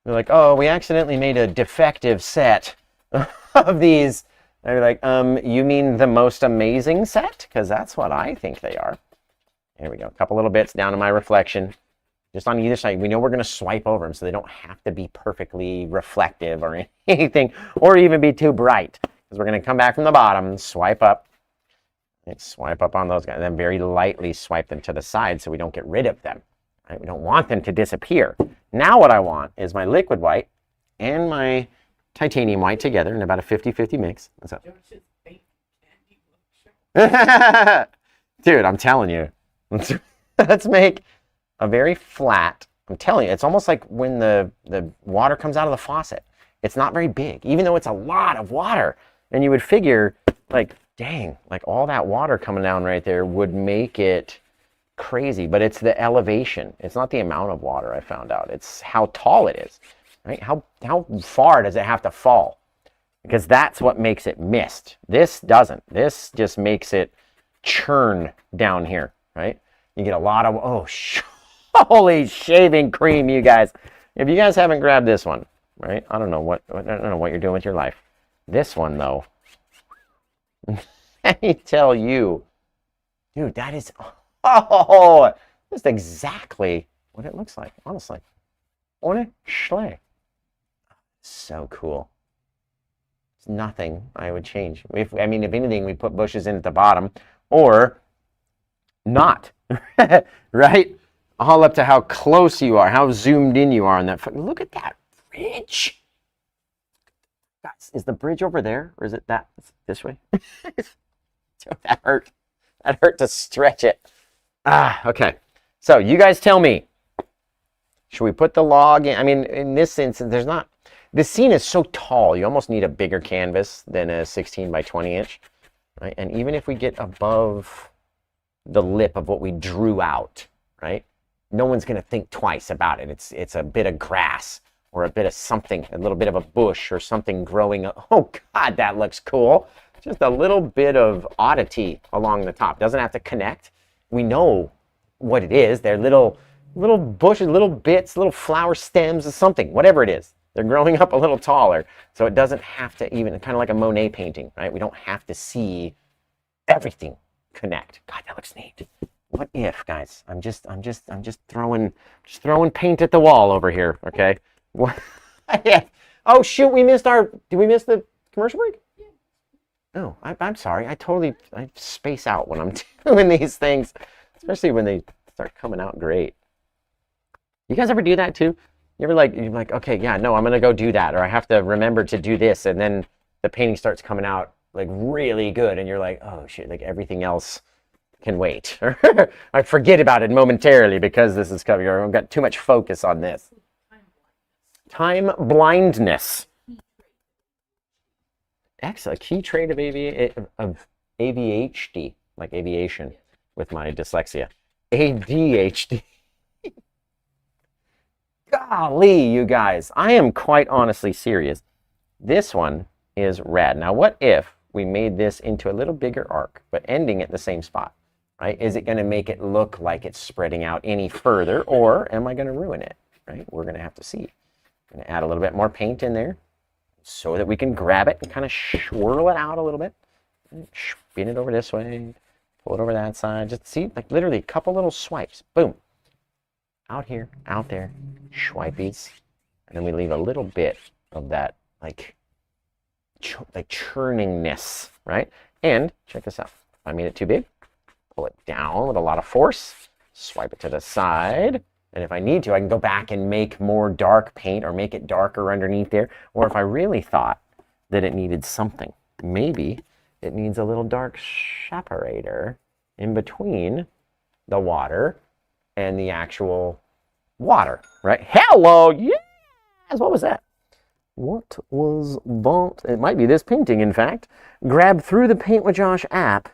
They're like, oh, we accidentally made a defective set of these. I'd be like, you mean the most amazing set? Because that's what I think they are. There we go. A couple little bits down to my reflection. Just on either side. We know we're going to swipe over them so they don't have to be perfectly reflective or anything, or even be too bright. Because we're going to come back from the bottom, swipe up. And swipe up on those guys, and then very lightly swipe them to the side so we don't get rid of them. Right? We don't want them to disappear. Now what I want is my liquid white and my titanium white together in about a 50-50 mix. What's up? Dude, I'm telling you. Let's make a very flat, I'm telling you, it's almost like when the water comes out of the faucet. It's not very big, even though it's a lot of water. And you would figure, like, dang, like all that water coming down right there would make it crazy. But it's the elevation. It's not the amount of water, I found out. It's how tall it is, right? How far does it have to fall? Because that's what makes it mist. This doesn't. This just makes it churn down here, right? You get a lot of, oh, holy shaving cream, you guys. If you guys haven't grabbed this one, right? I don't know what you're doing with your life. This one, though, let me tell you, dude, that is, oh, just exactly what it looks like, honestly. Honestly. So cool. It's nothing I would change. If anything, we put bushes in at the bottom, or not, right? All up to how close you are, how zoomed in you are on that. Look at that bridge. Guys, is the bridge over there, or is it that this way? That hurt. That hurt to stretch it. Okay. So you guys tell me. Should we put the log in? I mean, in this instance, there's not. This scene is so tall, you almost need a bigger canvas than a 16 by 20 inch, right? And even if we get above the lip of what we drew out, right? No one's going to think twice about it. It's a bit of grass or a bit of something, a little bit of a bush or something growing. Oh God, that looks cool. Just a little bit of oddity along the top. Doesn't have to connect. We know what it is. They're little bushes, little bits, little flower stems or something, whatever it is. They're growing up a little taller, so it doesn't have to even, kind of like a Monet painting, right? We don't have to see everything connect. God, that looks neat. What if, guys? I'm just throwing paint at the wall over here, okay? What? Yeah. Oh shoot, did we miss the commercial break? No, I'm sorry. I space out when I'm doing these things, especially when they start coming out great. You guys ever do that too? You're like, okay, yeah, no, I'm gonna go do that, or I have to remember to do this, and then the painting starts coming out like really good, and you're like, oh shit, like everything else can wait. I forget about it momentarily because this is coming. I've got too much focus on this. Time blindness. Excellent. Key trait of ADHD, like aviation, with my dyslexia. ADHD. Golly, you guys. I am quite honestly serious. This one is rad. Now, what if we made this into a little bigger arc, but ending at the same spot, right? Is it going to make it look like it's spreading out any further, or am I going to ruin it, right? We're going to have to see. I'm going to add a little bit more paint in there so that we can grab it and kind of swirl it out a little bit. Spin it over this way, pull it over that side. Just see, like literally a couple little swipes. Boom. Out here, out there, swipies. And then we leave a little bit of that, like churningness, right? And check this out. If I made it too big, pull it down with a lot of force, swipe it to the side, and if I need to, I can go back and make more dark paint or make it darker underneath there. Or if I really thought that it needed something, maybe it needs a little dark separator in between the water and the actual water, right? Hello, yes! What was that? What was that? It might be this painting, in fact, grabbed through the Paint with Josh app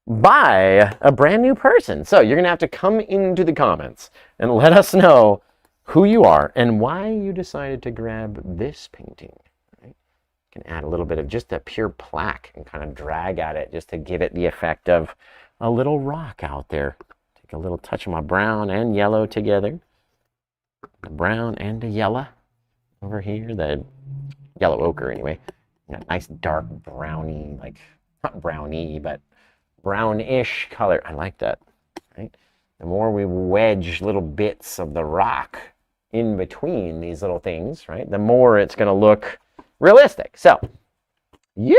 by a brand new person. So you're going to have to come into the comments and let us know who you are and why you decided to grab this painting. Right? You can add a little bit of just a pure plaque and kind of drag at it just to give it the effect of a little rock out there. Take a little touch of my brown and yellow together. The brown and the yellow. Over here, the yellow ochre anyway. Got nice dark browny, like not browny, but brownish color. I like that. Right? The more we wedge little bits of the rock in between these little things, right, the more it's going to look realistic. So, yeah,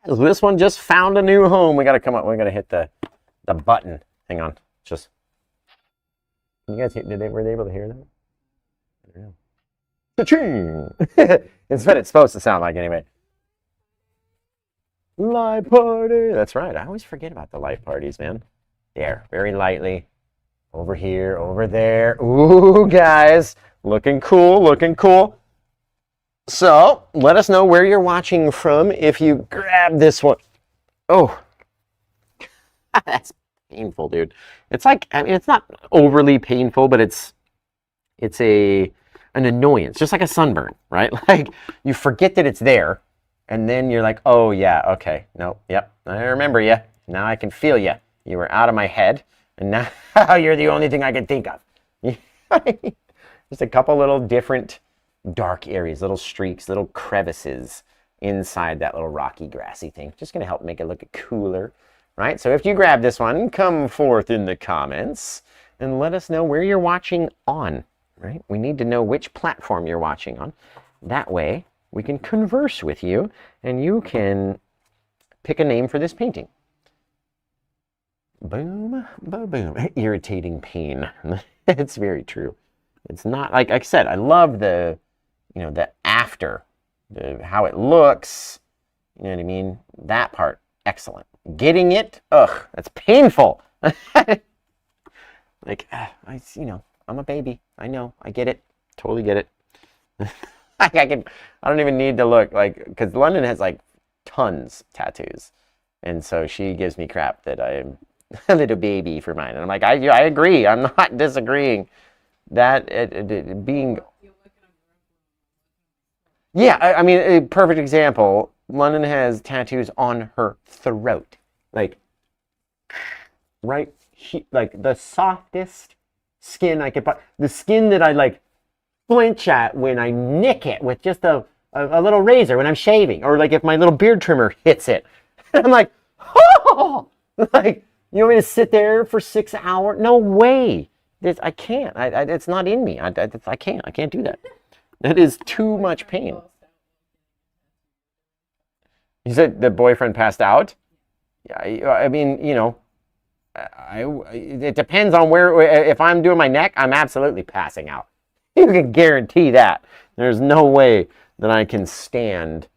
this one just found a new home. We got to come up. We got to hit the button. Hang on, just. You guys, were they able to hear that? I don't know. Cha-ching! It's what it's supposed to sound like anyway. Light party. That's right. I always forget about the light parties, man. There, very lightly. Over here, over there. Ooh, guys. Looking cool, looking cool. So, let us know where you're watching from if you grab this one. Oh. That's painful, dude. It's like, I mean, it's not overly painful, but it's an annoyance, just like a sunburn, right? Like you forget that it's there, and then you're like, oh yeah, okay, no, yep, I remember you. Now I can feel you. You were out of my head, and now you're the only thing I can think of. Just a couple little different dark areas, little streaks, little crevices inside that little rocky, grassy thing. Just gonna help make it look cooler, right? So if you grab this one, come forth in the comments and let us know where you're watching on. Right? We need to know which platform you're watching on. That way, we can converse with you, and you can pick a name for this painting. Boom, boom. Irritating pain. It's very true. It's not, like I said, I love the, the after, how it looks, you know what I mean? That part, excellent. Getting it, ugh, that's painful. Like, I'm a baby. I know. I get it. Totally get it. I don't even need to look, like, because London has like tons of tattoos, and so she gives me crap that I'm a little baby for mine, and I'm like, I agree. I'm not disagreeing. That being, yeah. I mean, a perfect example. London has tattoos on her throat, like right here, like the softest skin I could, the skin that I like flinch at when I nick it with just a little razor when I'm shaving, or like if my little beard trimmer hits it. I'm like, oh, like, you want me to sit there for 6 hours? No way. I can't. It's not in me. I can't do that. That is too much pain. You said the boyfriend passed out? Yeah, I mean, it depends on where. If I'm doing my neck, I'm absolutely passing out. You can guarantee that. There's no way that I can stand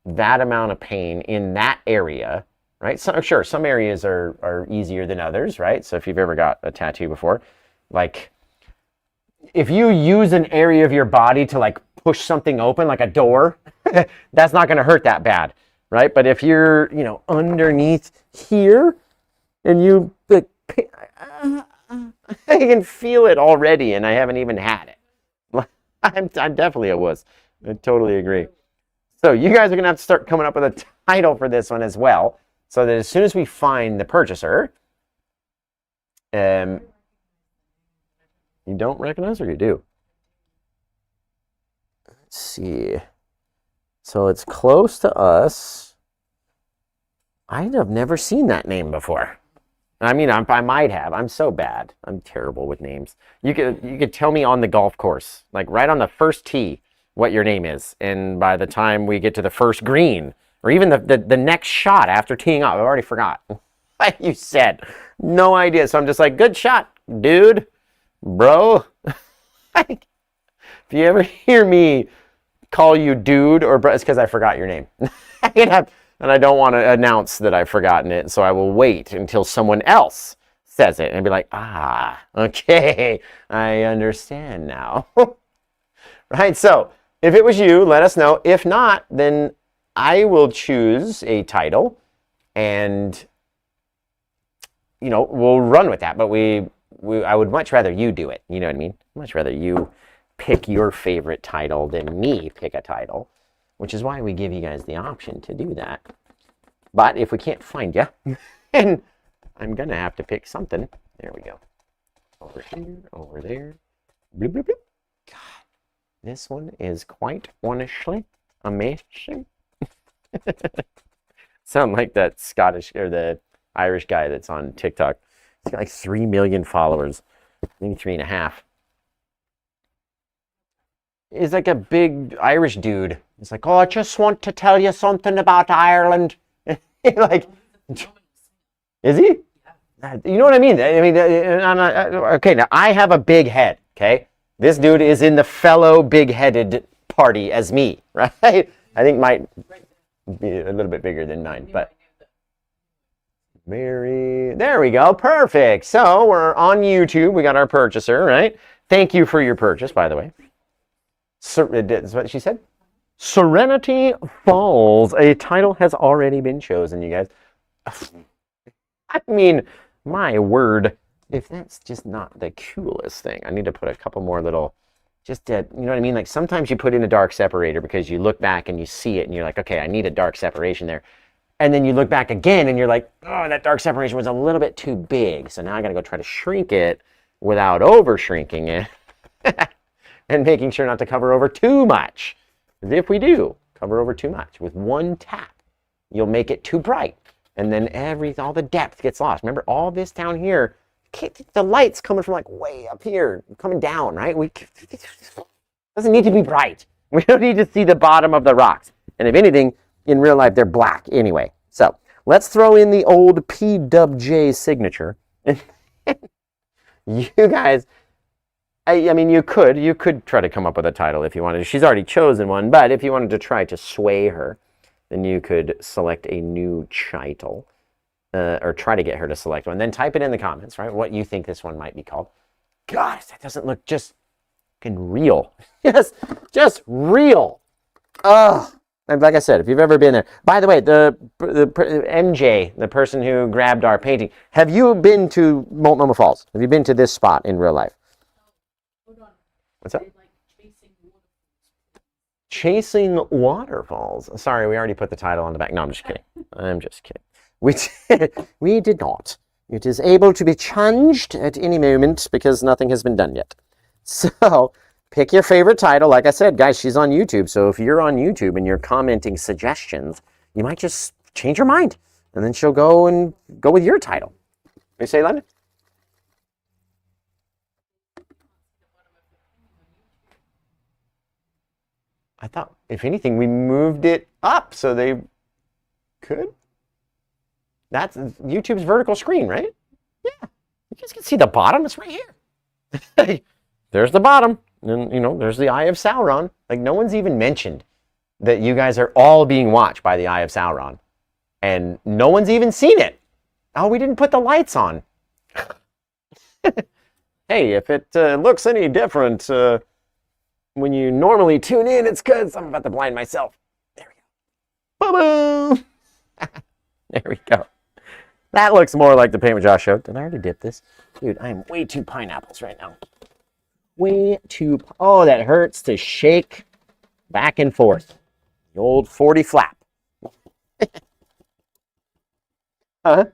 that amount of pain in that area, right? So, sure, some areas are easier than others, right? So if you've ever got a tattoo before, like if you use an area of your body to like push something open, like a door, that's not going to hurt that bad, right? But if you're, you know, underneath here and you, like, I can feel it already and I haven't even had it. I'm definitely a wuss. I totally agree. So you guys are going to have to start coming up with a title for this one as well, so that as soon as we find the purchaser, you don't recognize or you do? Let's see. So it's close to us. I have never seen that name before. I mean, I might have. I'm so bad. I'm terrible with names. You could tell me on the golf course, like right on the first tee, what your name is, and by the time we get to the first green, or even the next shot after teeing off, I already forgot what you said. No idea. So I'm just like, good shot, dude, bro. If you ever hear me call you dude or bro, it's because I forgot your name. And I don't want to announce that I've forgotten it, so I will wait until someone else says it and be like, ah, okay, I understand now. Right, so if it was you, let us know. If not, then I will choose a title and, you know, we'll run with that. But I would much rather you do it. You know what I mean? Much rather you pick your favorite title than me pick a title, which is why we give you guys the option to do that. But if we can't find you, and I'm going to have to pick something. There we go. Over here, over there. Bloop, bloop, bloop. God, this one is quite honestly amazing. Sound like that Scottish or the Irish guy that's on TikTok. He's got like 3 million followers, maybe 3.5. He's like a big Irish dude. He's like, oh, I just want to tell you something about Ireland. Like, is he? You know what I mean? I mean, okay, now I have a big head, okay? This dude is in the fellow big-headed party as me, right? I think might be a little bit bigger than mine, but there we go, perfect. So we're on YouTube, we got our purchaser, right? Thank you for your purchase, by the way. That's what she said. Serenity Falls. A title has already been chosen, you guys. I mean, my word, if that's just not the coolest thing. I need to put a couple more little, just to, you know what I mean? Like sometimes you put in a dark separator because you look back and you see it and you're like, okay, I need a dark separation there. And then you look back again and you're like, oh, that dark separation was a little bit too big. So now I got to go try to shrink it without over shrinking it. And making sure not to cover over too much. Because if we do cover over too much with one tap, you'll make it too bright. And then all the depth gets lost. Remember, all this down here, the light's coming from like way up here, coming down, right? It doesn't need to be bright. We don't need to see the bottom of the rocks. And if anything, in real life, they're black anyway. So let's throw in the old PWJ signature. You guys, I mean, you could try to come up with a title if you wanted. She's already chosen one, but if you wanted to try to sway her, then you could select a new title, or try to get her to select one. Then type it in the comments, right? What you think this one might be called. Gosh, that doesn't look just fucking real. Yes, just real. Ugh. And like I said, if you've ever been there. By the way, the MJ, the person who grabbed our painting, have you been to Multnomah Falls? Have you been to this spot in real life? What's up? Chasing Waterfalls. Sorry, we already put the title on the back. No, I'm just kidding. I'm just kidding. We did not. It is able to be changed at any moment because nothing has been done yet. So pick your favorite title. Like I said, guys, she's on YouTube. So if you're on YouTube and you're commenting suggestions, you might just change your mind. And then she'll go with your title. You say, London? I thought, if anything, we moved it up so they could. That's YouTube's vertical screen, right? Yeah. You guys can see the bottom. It's right here. There's the bottom. And, you know, there's the Eye of Sauron. Like, no one's even mentioned that you guys are all being watched by the Eye of Sauron. and no one's even seen it. Oh, we didn't put the lights on. Hey, if it looks any different when you normally tune in, it's because I'm about to blind myself. There we go. Boom! There we go. That looks more like the Paint with Josh show. Did I already dip this? Dude, I'm way too pineapples right now. Way too... Oh, that hurts to shake back and forth. The old 40 flap. Huh?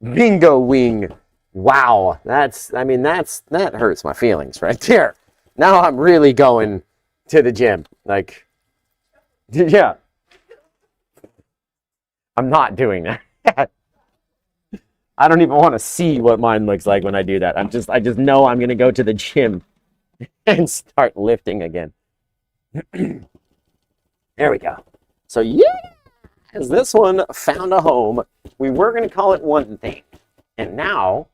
Bingo wing. Wow. That hurts my feelings right there. Now I'm really going to the gym. Like, yeah. I'm not doing that. I don't even want to see what mine looks like when I do that. I just know I'm going to go to the gym and start lifting again. There we go. So yeah, as this one found a home, we were going to call it one thing. And now,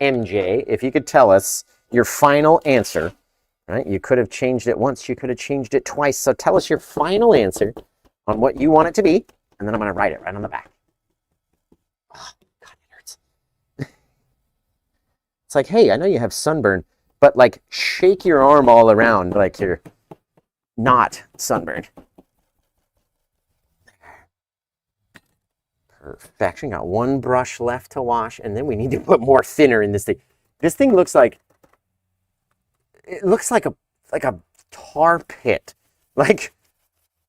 MJ, if you could tell us your final answer, right? You could have changed it once, you could have changed it twice. So tell us your final answer on what you want it to be, and then I'm going to write it right on the back. Oh, God, it hurts. It's like, hey, I know you have sunburn, but like shake your arm all around like you're not sunburned. Perfection. Got one brush left to wash, and then we need to put more thinner in this thing. This thing looks like a tar pit. Like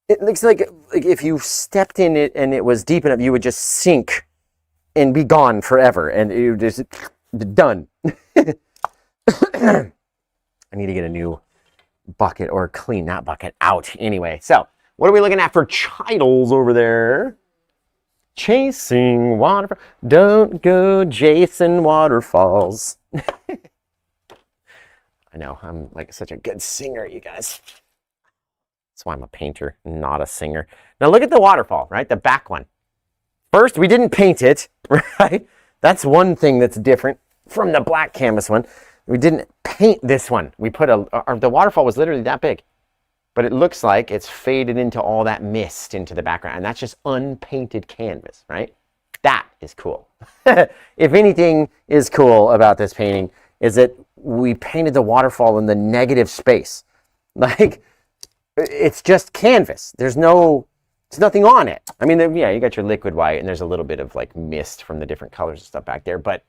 it looks like if you stepped in it and it was deep enough, you would just sink and be gone forever, and you just done. I need to get a new bucket or clean that bucket out anyway. So what are we looking at for titles over there? Chasing waterfall. Don't go chasing waterfalls. I know, I'm like such a good singer, you guys. That's why I'm a painter, not a singer. Now look at the waterfall, right? The back one. First, we didn't paint it, right? That's one thing that's different from the black canvas one. We didn't paint this one. We put the waterfall was literally that big. But it looks like it's faded into all that mist into the background. And that's just unpainted canvas, right? That is cool. If anything is cool about this painting, is that we painted the waterfall in the negative space. Like, it's just canvas. There's nothing on it. I mean, yeah, you got your liquid white, and there's a little bit of like mist from the different colors and stuff back there. But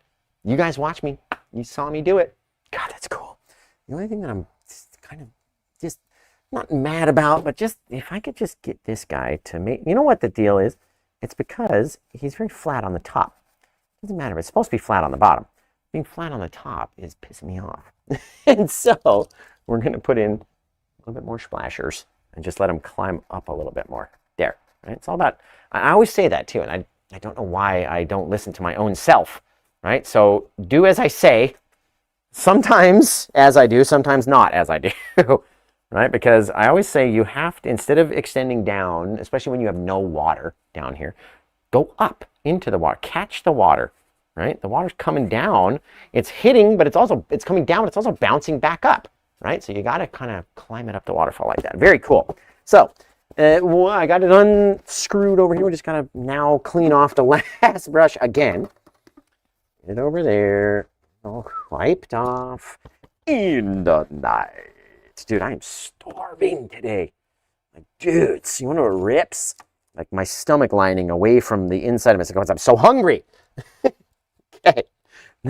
you guys watch me. You saw me do it. God, that's cool. The only thing that I'm kind of just not mad about, but just if I could just get this guy to make, you know what the deal is? It's because he's very flat on the top. Doesn't matter if it's supposed to be flat on the bottom. Being flat on the top is pissing me off. And so we're going to put in a little bit more splashers and just let him climb up a little bit more. There, right? It's all about, I always say that too, and I don't know why I don't listen to my own self, right? So do as I say, sometimes as I do, sometimes not as I do. Right? Because I always say you have to, instead of extending down, especially when you have no water down here, go up into the water, catch the water, right? The water's coming down, it's hitting, but it's coming down, but it's also bouncing back up, right? So you got to kind of climb it up the waterfall like that. Very cool. So I got it unscrewed over here. We just got to now clean off the last brush again. Get it over there, all wiped off in the night. Dude, I am starving today. Like, dudes, you want to know what rips? Like my stomach lining away from the inside of it because I'm so hungry. Okay,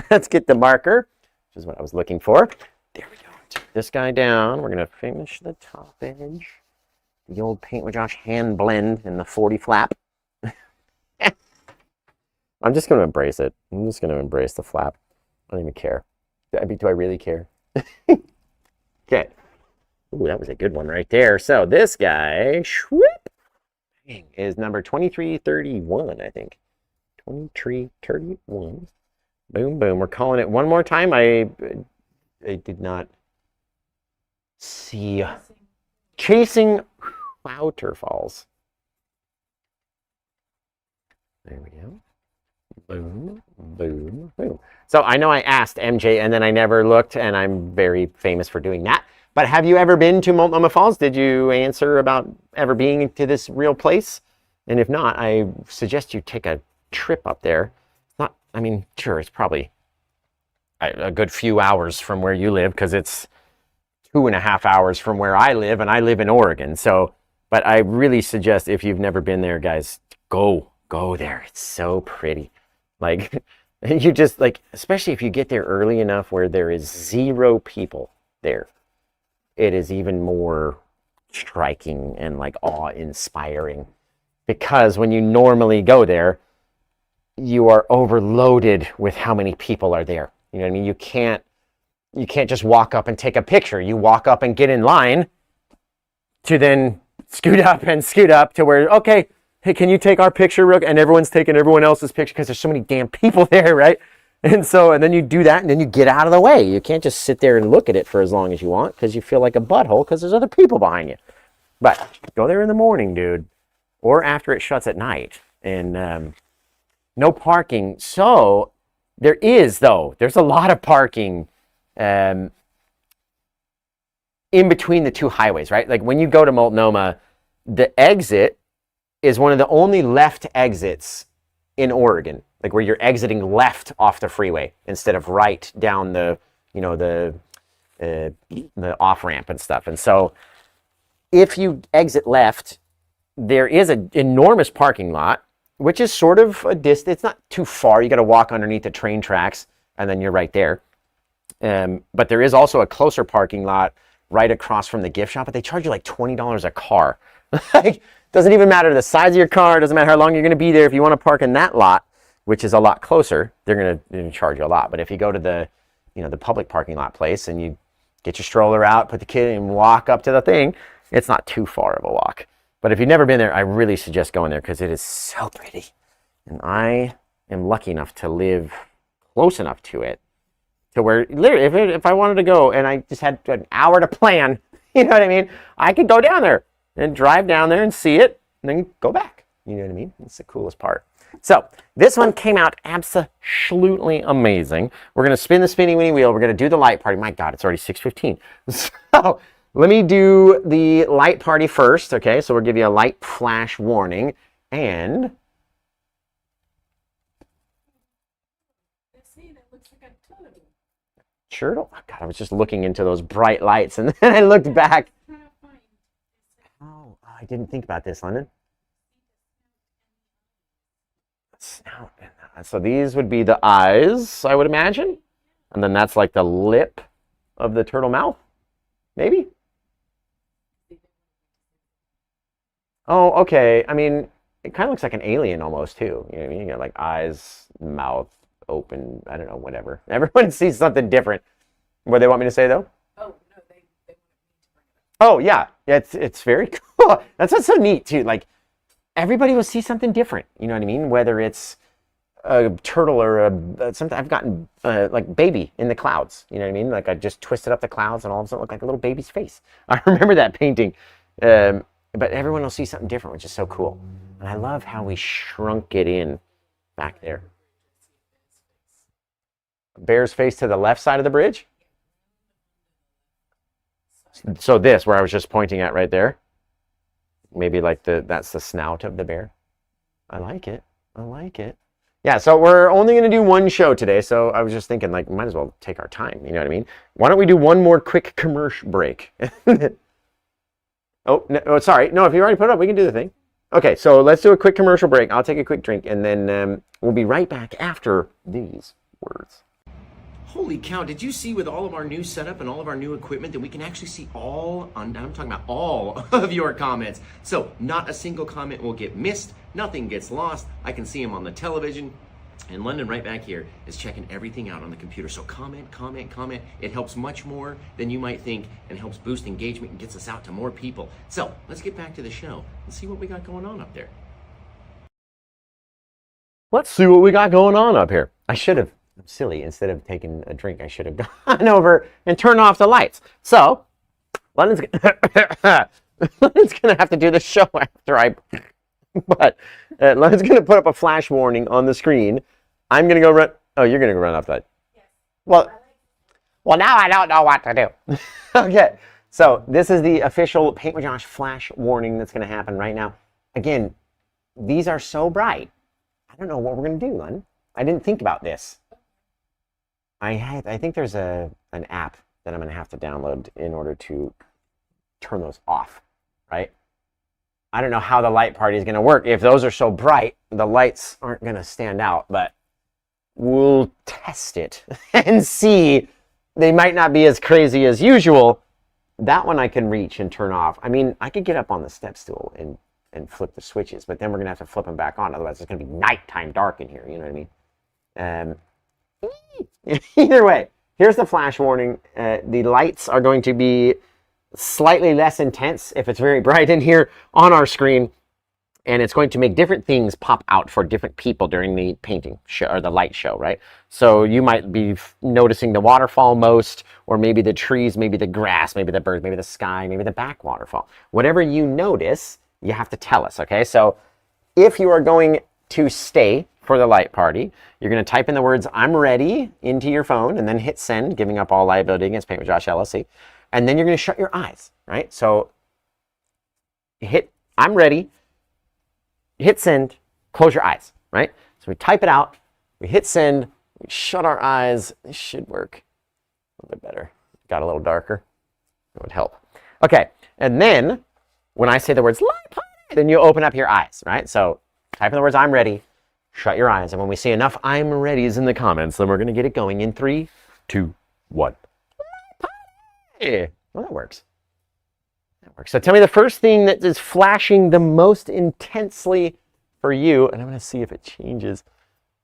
let's get the marker, which is what I was looking for. There we go. Take this guy down. We're going to finish the top edge. The old Paint with Josh hand blend in the 40 flap. I'm just going to embrace it. I'm just going to embrace the flap. I don't even care. Do I really care? Okay. Ooh, that was a good one right there. So this guy, whoop, is number 2331, I think. 2331. Boom, boom. We're calling it one more time. I did not see. Chasing waterfalls. There we go. Boom, boom, boom. So I know I asked MJ and then I never looked, and I'm very famous for doing that. But have you ever been to Multnomah Falls? Did you answer about ever being to this real place? And if not, I suggest you take a trip up there. Not, I mean, sure, it's probably a good few hours from where you live, because it's 2.5 hours from where I live, and I live in Oregon. So, but I really suggest, if you've never been there, guys, go there. It's so pretty. Like, you just, like, especially if you get there early enough where there is 0 people there, it is even more striking and like awe-inspiring, because when you normally go there, you are overloaded with how many people are there. You know what I mean? You can't just walk up and take a picture. You walk up and get in line to then scoot up to where, okay, hey, can you take our picture real quick? And everyone's taking everyone else's picture because there's so many damn people there, right? And then you do that, and then you get out of the way. You can't just sit there and look at it for as long as you want, because you feel like a butthole because there's other people behind you. But go there in the morning, dude, or after it shuts at night. And no parking. So there's a lot of parking in between the 2 highways, right? Like when you go to Multnomah, the exit is one of the only left exits in Oregon, like where you're exiting left off the freeway instead of right down the off ramp and stuff. And so if you exit left, there is an enormous parking lot, which is sort of a distance. It's not too far. You got to walk underneath the train tracks, and then you're right there. But there is also a closer parking lot right across from the gift shop, but they charge you like $20 a car. Like, doesn't even matter the size of your car. Doesn't matter how long you're going to be there. If you want to park in that lot, which is a lot closer, they're going to charge you a lot. But if you go to the public parking lot place and you get your stroller out, put the kid in, and walk up to the thing, it's not too far of a walk. But if you've never been there, I really suggest going there, because it is so pretty. And I am lucky enough to live close enough to it to where, literally, if I wanted to go and I just had an hour to plan, you know what I mean? I could go down there and drive down there and see it and then go back. You know what I mean? It's the coolest part. So this one came out absolutely amazing. We're going to spin the spinny winny wheel. We're going to do the light party. My God, it's already 6:15. So let me do the light party first. Okay, so we'll give you a light flash warning. And It looks like a turtle. turtle? Oh, God, I was just looking into those bright lights, and then I looked back. Oh, I didn't think about this, London. Snout. So these would be the eyes, I would imagine. And then that's like the lip of the turtle mouth, maybe? Oh, okay. I mean, it kind of looks like an alien almost, too. You know what I mean? You got like eyes, mouth, open, I don't know, whatever. Everyone sees something different. What do they want me to say, though? Oh, no, they want me to bring it up. Oh, yeah. It's very cool. That's what's so neat, too. Like, everybody will see something different. You know what I mean? Whether it's a turtle or something. I've gotten like baby in the clouds. You know what I mean? Like I just twisted up the clouds and all of a sudden it looked like a little baby's face. I remember that painting. But everyone will see something different, which is so cool. And I love how we shrunk it in back there. Bear's face to the left side of the bridge? So this, where I was just pointing at right there. Maybe like that's the snout of the bear. I like it. I like it. Yeah, so we're only going to do one show today, so I was just thinking, like, might as well take our time, you know what I mean? Why don't we do one more quick commercial break? Oh, sorry. No, if you already put it up, we can do the thing. Okay, so let's do a quick commercial break. I'll take a quick drink, and then we'll be right back after these words. Holy cow, did you see with all of our new setup and all of our new equipment that we can actually see I'm talking about all of your comments. So not a single comment will get missed, nothing gets lost. I can see them on the television. And London right back here is checking everything out on the computer. So comment. It helps much more than you might think and helps boost engagement and gets us out to more people. So let's get back to the show and see what we got going on up there. Let's see what we got going on up here. I'm silly. Instead of taking a drink, I should have gone over and turned off the lights. So London's gonna have to do the show after but London's gonna put up a flash warning on the screen. I'm gonna go run. Oh, you're gonna go run off that. Yes. Well, now I don't know what to do. Okay, so this is the official Paint with Josh flash warning that's gonna happen right now. Again, these are so bright. I don't know what we're going to do, Lon. I didn't think about this. I think there's an app that I'm going to have to download in order to turn those off, right? I don't know how the light party is going to work. If those are so bright, the lights aren't going to stand out, but we'll test it and see. They might not be as crazy as usual. That one I can reach and turn off. I mean, I could get up on the step stool and flip the switches, but then we're going to have to flip them back on. Otherwise, it's going to be nighttime dark in here. You know what I mean? Either way, here's the flash warning. The lights are going to be slightly less intense if it's very bright in here on our screen, and it's going to make different things pop out for different people during the painting show or the light show, right? So you might be noticing the waterfall most, or maybe the trees, maybe the grass, maybe the birds, maybe the sky, maybe the back waterfall. Whatever you notice, you have to tell us, okay? So if you are going to stay for the light party, you're going to type in the words "I'm ready" into your phone and then hit send, giving up all liability against Paint with Josh LLC. And then you're going to shut your eyes, right? So hit "I'm ready," hit send, close your eyes, right? So we type it out, we hit send, we shut our eyes. This should work a little bit better. Got a little darker. It would help. Okay, and then when I say the words "light party," then you open up your eyes, right? So type in the words "I'm ready," shut your eyes, and when we see enough "I'm readies" in the comments, then we're going to get it going in 3, 2, 1. Yeah, well, that works. That works. So tell me the first thing that is flashing the most intensely for you, and I'm going to see if it changes.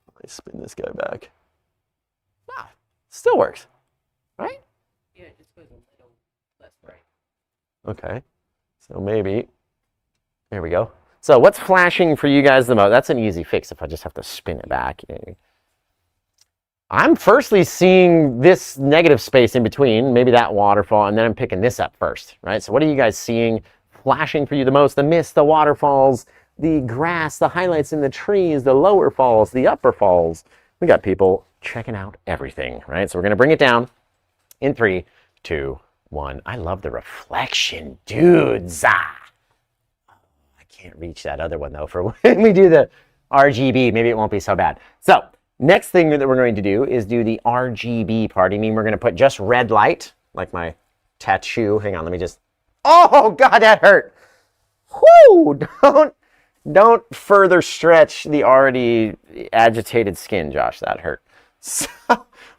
Let me spin this guy back. Wow, still works, right? Yeah, it just goes a little less bright. Okay, so maybe, there we go. So what's flashing for you guys the most? That's an easy fix if I just have to spin it back. I'm firstly seeing this negative space in between, maybe that waterfall, and then I'm picking this up first, right? So what are you guys seeing flashing for you the most? The mist, the waterfalls, the grass, the highlights in the trees, the lower falls, the upper falls. We got people checking out everything, right? So we're going to bring it down in 3, 2, 1. I love the reflection, dudes. I can't reach that other one, though, for when we do the RGB. Maybe it won't be so bad. So next thing that we're going to do is do the RGB party. I mean, we're going to put just red light, like my tattoo. Hang on, let me just... Oh, God, that hurt. Whoo! Don't further stretch the already agitated skin, Josh. That hurt. So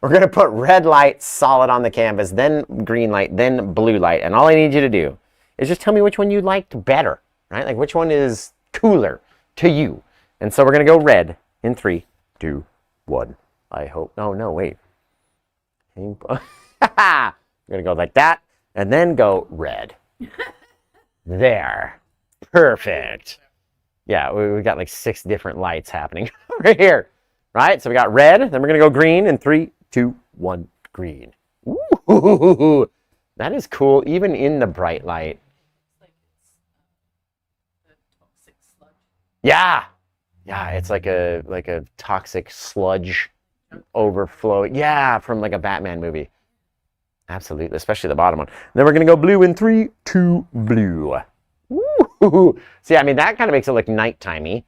we're going to put red light solid on the canvas, then green light, then blue light. And all I need you to do is just tell me which one you liked better, right? Like which one is cooler to you. And so we're going to go red in 3, 2, 1. I hope. No, wait. We're going to go like that and then go red. There. Perfect. Yeah, we got like 6 different lights happening over here. Right? So we got red, then we're going to go green in 3, 2, 1, green. Ooh, that is cool, even in the bright light. Like it's the toxic sludge. Yeah. Yeah, it's like a toxic sludge overflow. Yeah, from like a Batman movie. Absolutely, especially the bottom one. Then we're going to go blue in 3, 2, blue. Woo! See, I mean, that kind of makes it look nighttime-y,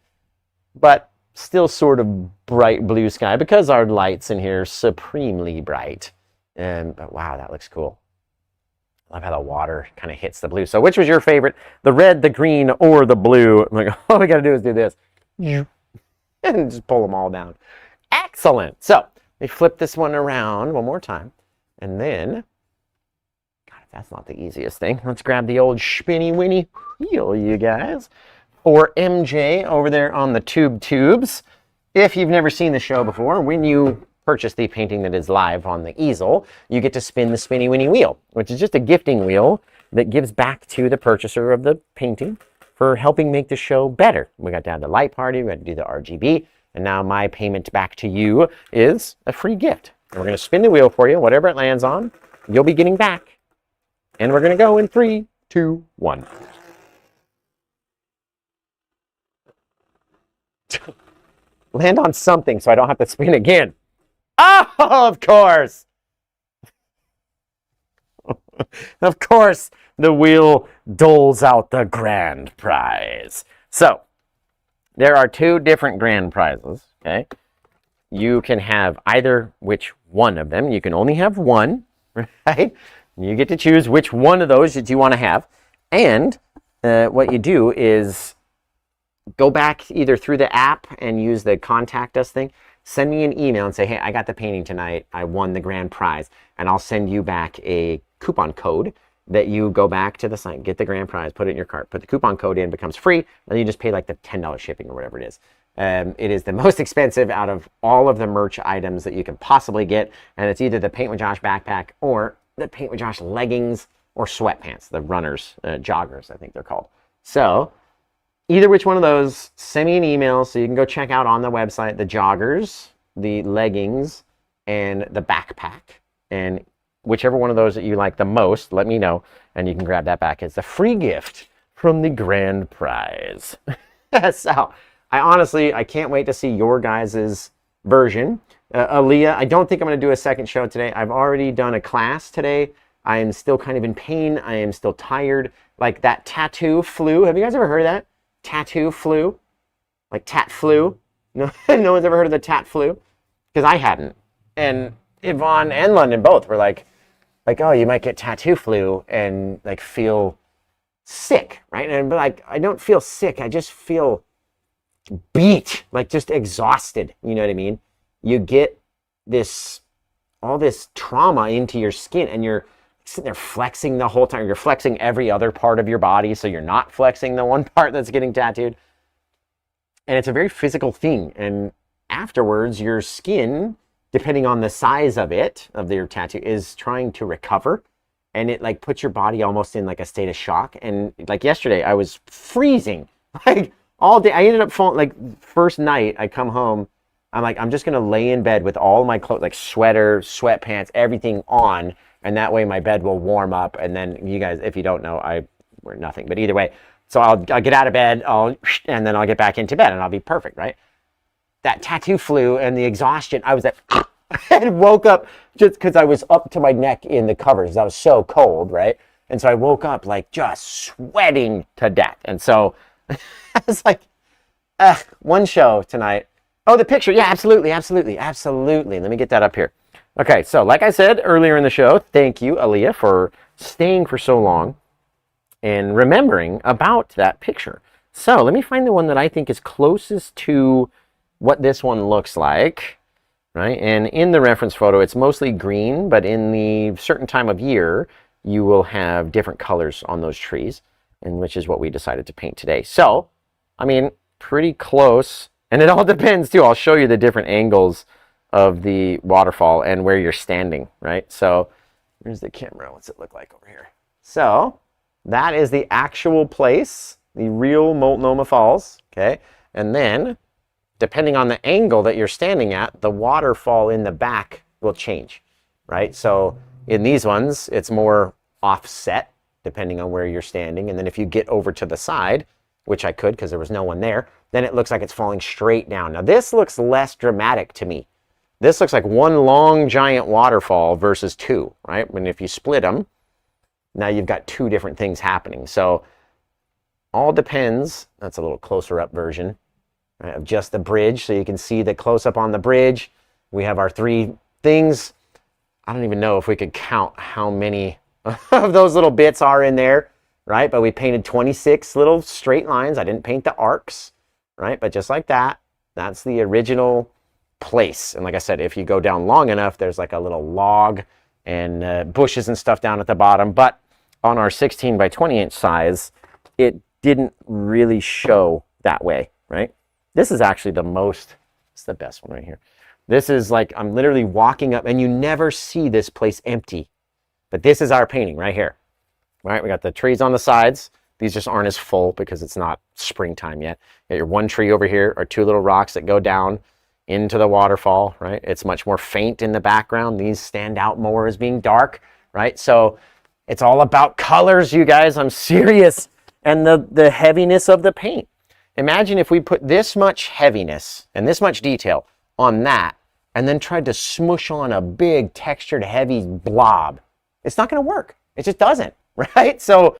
but still sort of bright blue sky because our lights in here are supremely bright. But wow, that looks cool. I love how the water kind of hits the blue. So which was your favorite? The red, the green, or the blue? I'm like, all we got to do is do this. And just pull them all down. Excellent. So we flip this one around one more time. And then, God, that's not the easiest thing. Let's grab the old spinny winny wheel, you guys. For MJ over there on the tubes. If you've never seen the show before, when you purchase the painting that is live on the easel, you get to spin the spinny winny wheel, which is just a gifting wheel that gives back to the purchaser of the painting for helping make the show better. We got to have the light party, we got to do the RGB, and now my payment back to you is a free gift. And we're going to spin the wheel for you, whatever it lands on, you'll be getting back. And we're going to go in 3, 2, 1. Land on something so I don't have to spin again. Oh, of course. Of course, the wheel doles out the grand prize. So, there are two different grand prizes, okay? You can have either which one of them. You can only have one, right? You get to choose which one of those that you want to have. And what you do is go back either through the app and use the contact us thing. Send me an email and say, hey, I got the painting tonight. I won the grand prize. And I'll send you back a coupon code that you go back to the site, get the grand prize, put it in your cart, put the coupon code in, becomes free, and then you just pay like the $10 shipping or whatever it is. It is the most expensive out of all of the merch items that you can possibly get, and it's either the Paint with Josh backpack or the Paint with Josh leggings or sweatpants, the runners, joggers, I think they're called. So either which one of those, send me an email so you can go check out on the website the joggers, the leggings, and the backpack. And whichever one of those that you like the most, let me know, and you can grab that back as a free gift from the grand prize. So I can't wait to see your guys' version. Aaliyah, I don't think I'm going to do a second show today. I've already done a class today. I am still kind of in pain. I am still tired. Like that tattoo flu. Have you guys ever heard of that? Tattoo flu? Like tat flu? No, no one's ever heard of the tat flu? Because I hadn't. And Yvonne and London both were like, oh, you might get tattoo flu and like feel sick, right? And but like, I don't feel sick. I just feel beat, like just exhausted. You know what I mean? You get all this trauma into your skin, and you're sitting there flexing the whole time. You're flexing every other part of your body, so you're not flexing the one part that's getting tattooed. And it's a very physical thing. And afterwards, your skin, depending on the size of it, of your tattoo, is trying to recover. And it like puts your body almost in like a state of shock. And like yesterday, I was freezing like all day. I ended up falling, like first night I come home, I'm like, I'm just going to lay in bed with all my clothes, like sweater, sweatpants, everything on. And that way my bed will warm up. And then you guys, if you don't know, I wear nothing. But either way, so I'll get out of bed, and then I'll get back into bed and I'll be perfect, right? That tattoo flu and the exhaustion, I was like, and woke up just because I was up to my neck in the covers. I was so cold, right? And so I woke up like just sweating to death. And so I was like, one show tonight. Oh, the picture. Yeah, absolutely. Let me get that up here. Okay, so like I said earlier in the show, thank you, Aaliyah, for staying for so long and remembering about that picture. So let me find the one that I think is closest to what this one looks like, right? And in the reference photo, it's mostly green, but in the certain time of year, you will have different colors on those trees, and which is what we decided to paint today. So, I mean, pretty close. And it all depends too. I'll show you the different angles of the waterfall and where you're standing, right? So here's the camera. What's it look like over here? So that is the actual place, the real Multnomah Falls, okay? And then depending on the angle that you're standing at, the waterfall in the back will change, right? So in these ones, it's more offset depending on where you're standing. And then if you get over to the side, which I could because there was no one there, then it looks like it's falling straight down. Now this looks less dramatic to me. This looks like one long giant waterfall versus two, right? And if you split them, now you've got two different things happening. So all depends, that's a little closer up version, right, of just the bridge. So you can see the close up on the bridge. We have our three things. I don't even know if we could count how many of those little bits are in there, right? But we painted 26 little straight lines. I didn't paint the arcs, right? But just like that, that's the original place. And like I said, if you go down long enough, there's like a little log and bushes and stuff down at the bottom. But on our 16 by 20 inch size, it didn't really show that way, right? This is actually it's the best one right here. This is like, I'm literally walking up and you never see this place empty. But this is our painting right here. Right, we got the trees on the sides. These just aren't as full because it's not springtime yet. You got your one tree over here, or two little rocks that go down into the waterfall, right? It's much more faint in the background. These stand out more as being dark, right? So it's all about colors, you guys. I'm serious. And the heaviness of the paint. Imagine if we put this much heaviness and this much detail on that and then tried to smush on a big textured heavy blob. It's not going to work. It just doesn't, right? So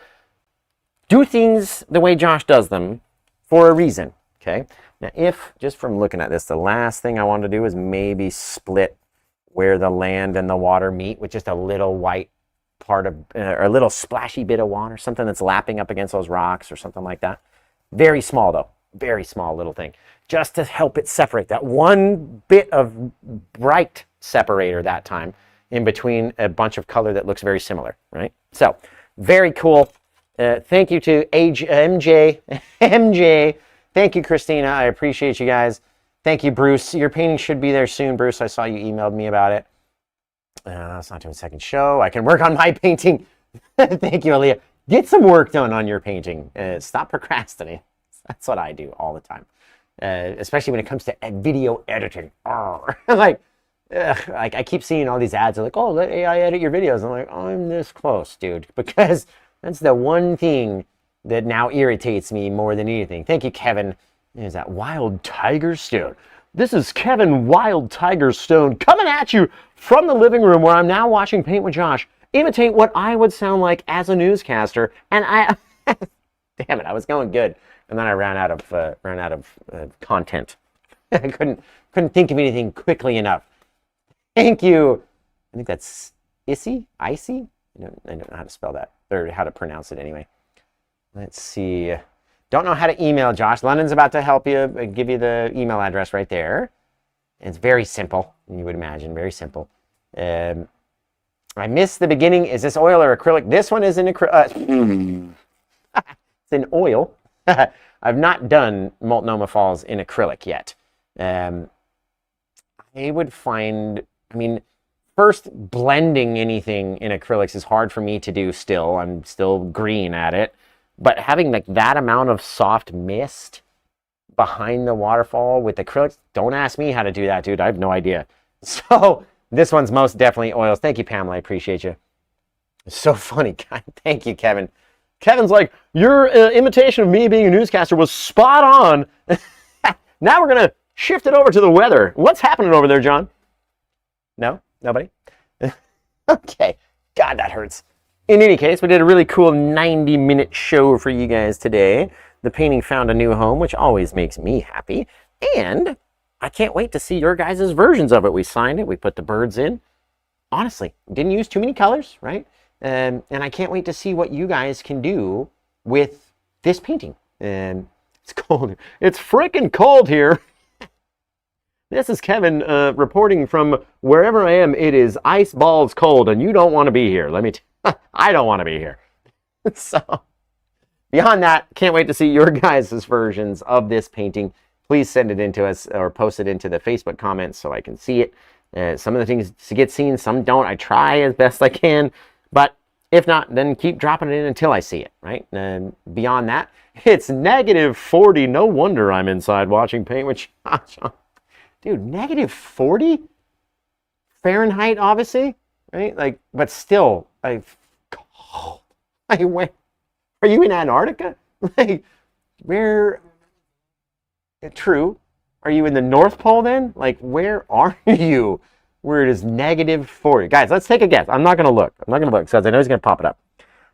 do things the way Josh does them for a reason, okay? Now, if, just from looking at this, the last thing I want to do is maybe split where the land and the water meet with just a little white part of, or a little splashy bit of water, something that's lapping up against those rocks or something like that. Very small though, very small little thing, just to help it separate. That one bit of bright separator that time in between a bunch of color that looks very similar, right? So, very cool. Thank you to MJ. Thank you, Christina. I appreciate you guys. Thank you, Bruce. Your painting should be there soon, Bruce. I saw you emailed me about it. It's not doing a second show. I can work on my painting. Thank you, Aaliyah. Get some work done on your painting. Stop procrastinating. That's what I do all the time, especially when it comes to video editing. Like I keep seeing all these ads. They're like, oh, let AI edit your videos. I'm like, I'm this close, dude, because that's the one thing that now irritates me more than anything. Thank you, Kevin. Is that Wild Tiger Stone? This is Kevin Wild Tiger Stone coming at you from the living room where I'm now watching Paint with Josh imitate what I would sound like as a newscaster. And I, damn it, I was going good, and then I ran out of content. I couldn't think of anything quickly enough. Thank you. I think that's Icy. I don't know how to spell that, or how to pronounce it anyway. Let's see. Don't know how to email Josh. London's about to help you, give you the email address right there. It's very simple, you would imagine, very simple. I missed the beginning. Is this oil or acrylic? This one is an acrylic. It's in oil. I've not done Multnomah Falls in acrylic yet. I would find, I mean, first, blending anything in acrylics is hard for me to do still. I'm still green at it. But having like that amount of soft mist behind the waterfall with acrylics, don't ask me how to do that, dude. I have no idea. So this one's most definitely oils. Thank you, Pamela. I appreciate you. It's so funny. God, thank you, Kevin. Kevin's like, your imitation of me being a newscaster was spot on. Now we're going to shift it over to the weather. What's happening over there, John? No? Nobody? Okay. God, that hurts. In any case, we did a really cool 90-minute show for you guys today. The painting found a new home, which always makes me happy. And I can't wait to see your guys' versions of it. We signed it. We put the birds in. Honestly, didn't use too many colors, right? And I can't wait to see what you guys can do with this painting. It's cold. It's freaking cold here. This is Kevin reporting from wherever I am. It is ice balls cold, and you don't want to be here. I don't want to be here. So, beyond that, can't wait to see your guys' versions of this painting. Please send it in to us or post it into the Facebook comments so I can see it. Some of the things get seen, some don't. I try as best I can, but if not, then keep dropping it in until I see it, right? Beyond that, it's -40. No wonder I'm inside watching Paint with Josh. Dude, -40 Fahrenheit, obviously, right? Like, but still, cold. Like, where are you in Antarctica? Like, where? True. Are you in the North Pole then? Like, where are you? Where it is -40. Guys, let's take a guess. I'm not gonna look. Because I know he's gonna pop it up.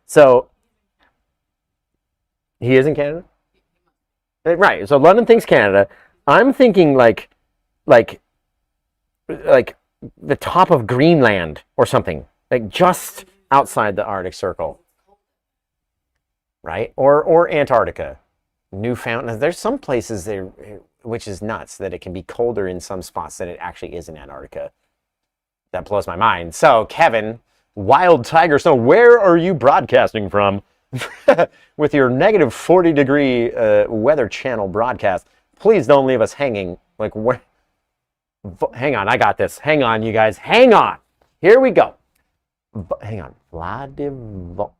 So, he is in Canada, right? So London thinks Canada. I'm thinking like the top of Greenland or something, like just outside the Arctic Circle, right? Or Antarctica, Newfoundland. There's some places there, which is nuts, that it can be colder in some spots than it actually is in Antarctica. That blows my mind. So, Kevin, Wild Tiger Stone, where are you broadcasting from with your -40 degree Weather Channel broadcast? Please don't leave us hanging. Like, where? Hang on, I got this. Hang on, you guys. Hang on. Here we go. Hang on. Vladivostok.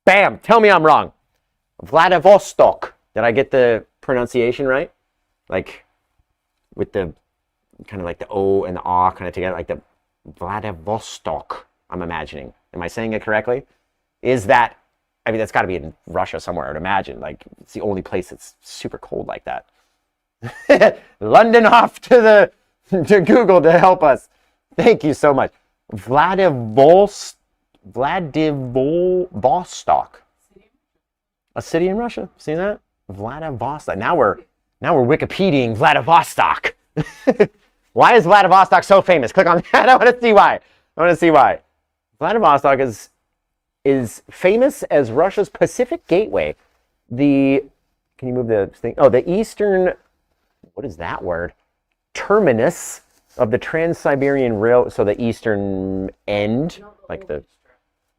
Bam. Tell me I'm wrong. Vladivostok. Did I get the pronunciation right? Like, with the kind of like the O and the A kind of together, like the Vladivostok, I'm imagining. Am I saying it correctly? Is that, I mean, that's got to be in Russia somewhere, I would imagine. Like, it's the only place that's super cold like that. London off to Google to help us. Thank you so much. Vladivostok. A city in Russia. See that? Vladivostok. Now we're Wikipediaing Vladivostok. Why is Vladivostok so famous? Click on that. I want to see why. Vladivostok is famous as Russia's Pacific gateway. Can you move the thing? Oh, the eastern, what is that word? Terminus of the Trans-Siberian Rail. So the eastern end, like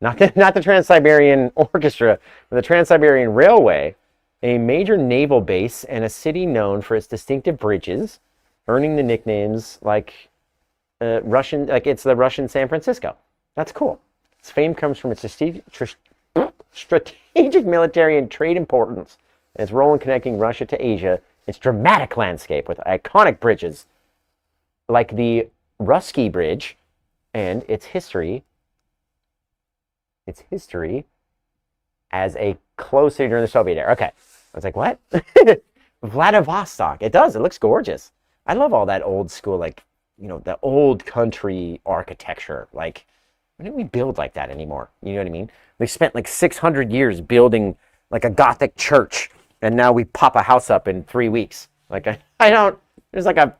not the Trans-Siberian Orchestra, but the Trans-Siberian Railway, a major naval base and a city known for its distinctive bridges, earning the nicknames like it's the Russian San Francisco. That's cool. Its fame comes from its strategic military and trade importance, and its role in connecting Russia to Asia, its dramatic landscape with iconic bridges like the Russky Bridge, and its history as a close city during the Soviet era. Okay. I was like, what? Vladivostok. It looks gorgeous. I love all that old school, like, the old country architecture. Like, why don't we build like that anymore? You know what I mean? We spent like 600 years building like a Gothic church, and now we pop a house up in 3 weeks. Like, there's like a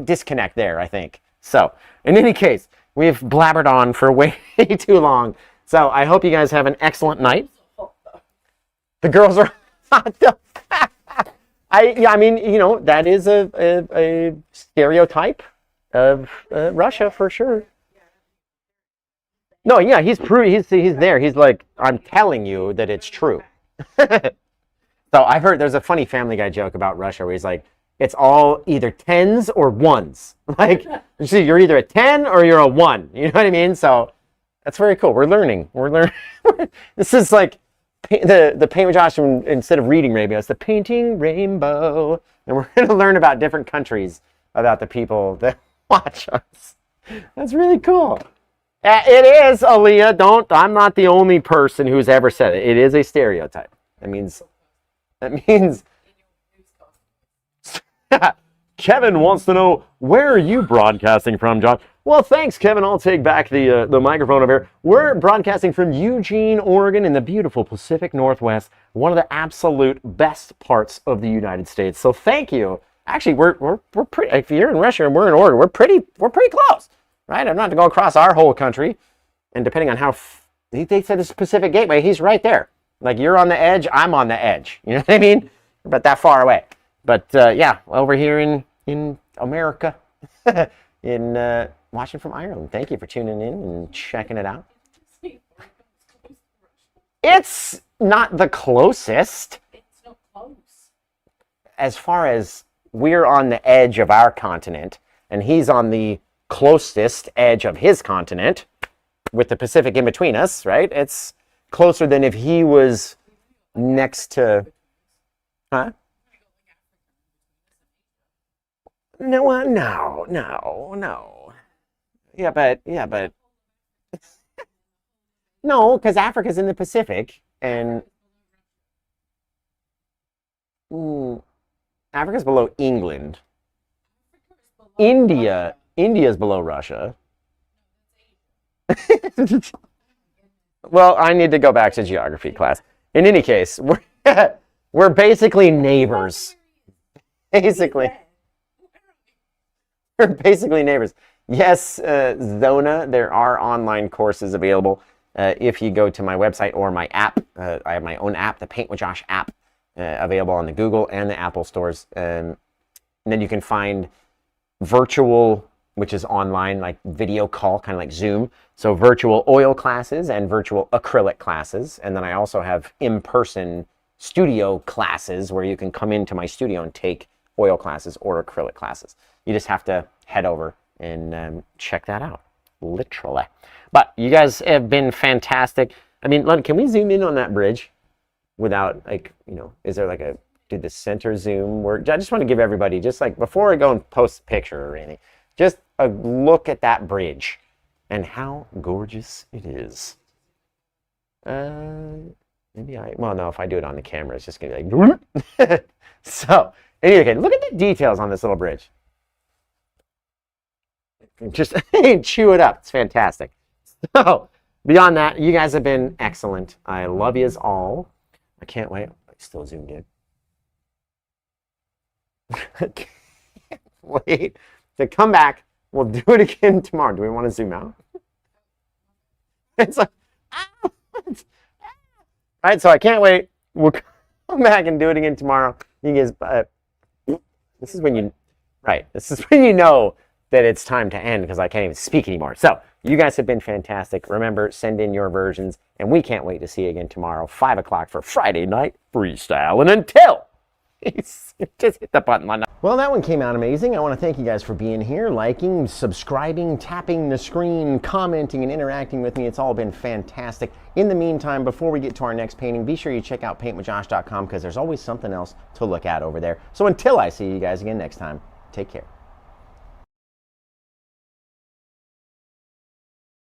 disconnect there, I think. So, in any case, we've blabbered on for way too long. So, I hope you guys have an excellent night. The girls are hot. I mean, that is a stereotype of Russia for sure. No, yeah, he's there. He's like, I'm telling you that it's true. So I've heard there's a funny Family Guy joke about Russia where he's like, it's all either tens or ones. Like, you're either a 10 or you're a 1. You know what I mean? So that's very cool. We're learning. This is like the Paint with Josh, instead of reading rainbow, it's the painting rainbow. And we're going to learn about different countries, about the people that watch us. That's really cool. It is, Aaliyah. I'm not the only person who's ever said it. It is a stereotype. That means Kevin wants to know, where are you broadcasting from, John? Well, thanks, Kevin. I'll take back the microphone over here. We're broadcasting from Eugene, Oregon, in the beautiful Pacific Northwest, one of the absolute best parts of the United States. So thank you. Actually, we're pretty. If you're in Russia and we're in Oregon, we're pretty close, right? I'm not to go across our whole country, and depending on how they said this Pacific Gateway, he's right there. Like, you're on the edge, I'm on the edge. You know what I mean? But that far away. But yeah, over here in America, in watching from Ireland. Thank you for tuning in and checking it out. It's not the closest. It's not close. As far as we're on the edge of our continent, and he's on the closest edge of his continent, with the Pacific in between us, right? It's closer than if he was next to, huh? No. Yeah, but no, because Africa's in the Pacific, and Africa's below England. India's below Russia. Well, I need to go back to geography class. In any case, we're basically neighbors. We're basically neighbors. Yes, Zona, there are online courses available. If you go to my website or my app, I have my own app, the Paint with Josh app, available on the Google and the Apple stores. And then you can find virtual, which is online, like video call, kind of like Zoom. So virtual oil classes and virtual acrylic classes. And then I also have in-person studio classes where you can come into my studio and take oil classes or acrylic classes. You just have to head over and check that out, literally. But you guys have been fantastic. I mean, can we zoom in on that bridge without, like, is there like did the center zoom work? I just want to give everybody, just like before I go and post a picture or anything, just a look at that bridge and how gorgeous it is. Well, no, if I do it on the camera, it's just gonna be like, so anyway, look at the details on this little bridge. Just chew it up. It's fantastic. So beyond that, you guys have been excellent. I love yous all. I can't wait. I still zoomed in. Can't wait to come back. We'll do it again tomorrow. Do we want to zoom out? It's like, all right, so I can't wait. We'll come back and do it again tomorrow. You guys, this is when you, right, this is when you know that it's time to end because I can't even speak anymore. So you guys have been fantastic. Remember, send in your versions, and we can't wait to see you again tomorrow, 5 o'clock for Friday Night Freestyle. And until, just hit the button. Well, that one came out amazing. I want to thank you guys for being here, liking, subscribing, tapping the screen, commenting, and interacting with me. It's all been fantastic. In the meantime, before we get to our next painting, be sure you check out paintwithjosh.com because there's always something else to look at over there. So until I see you guys again next time, take care.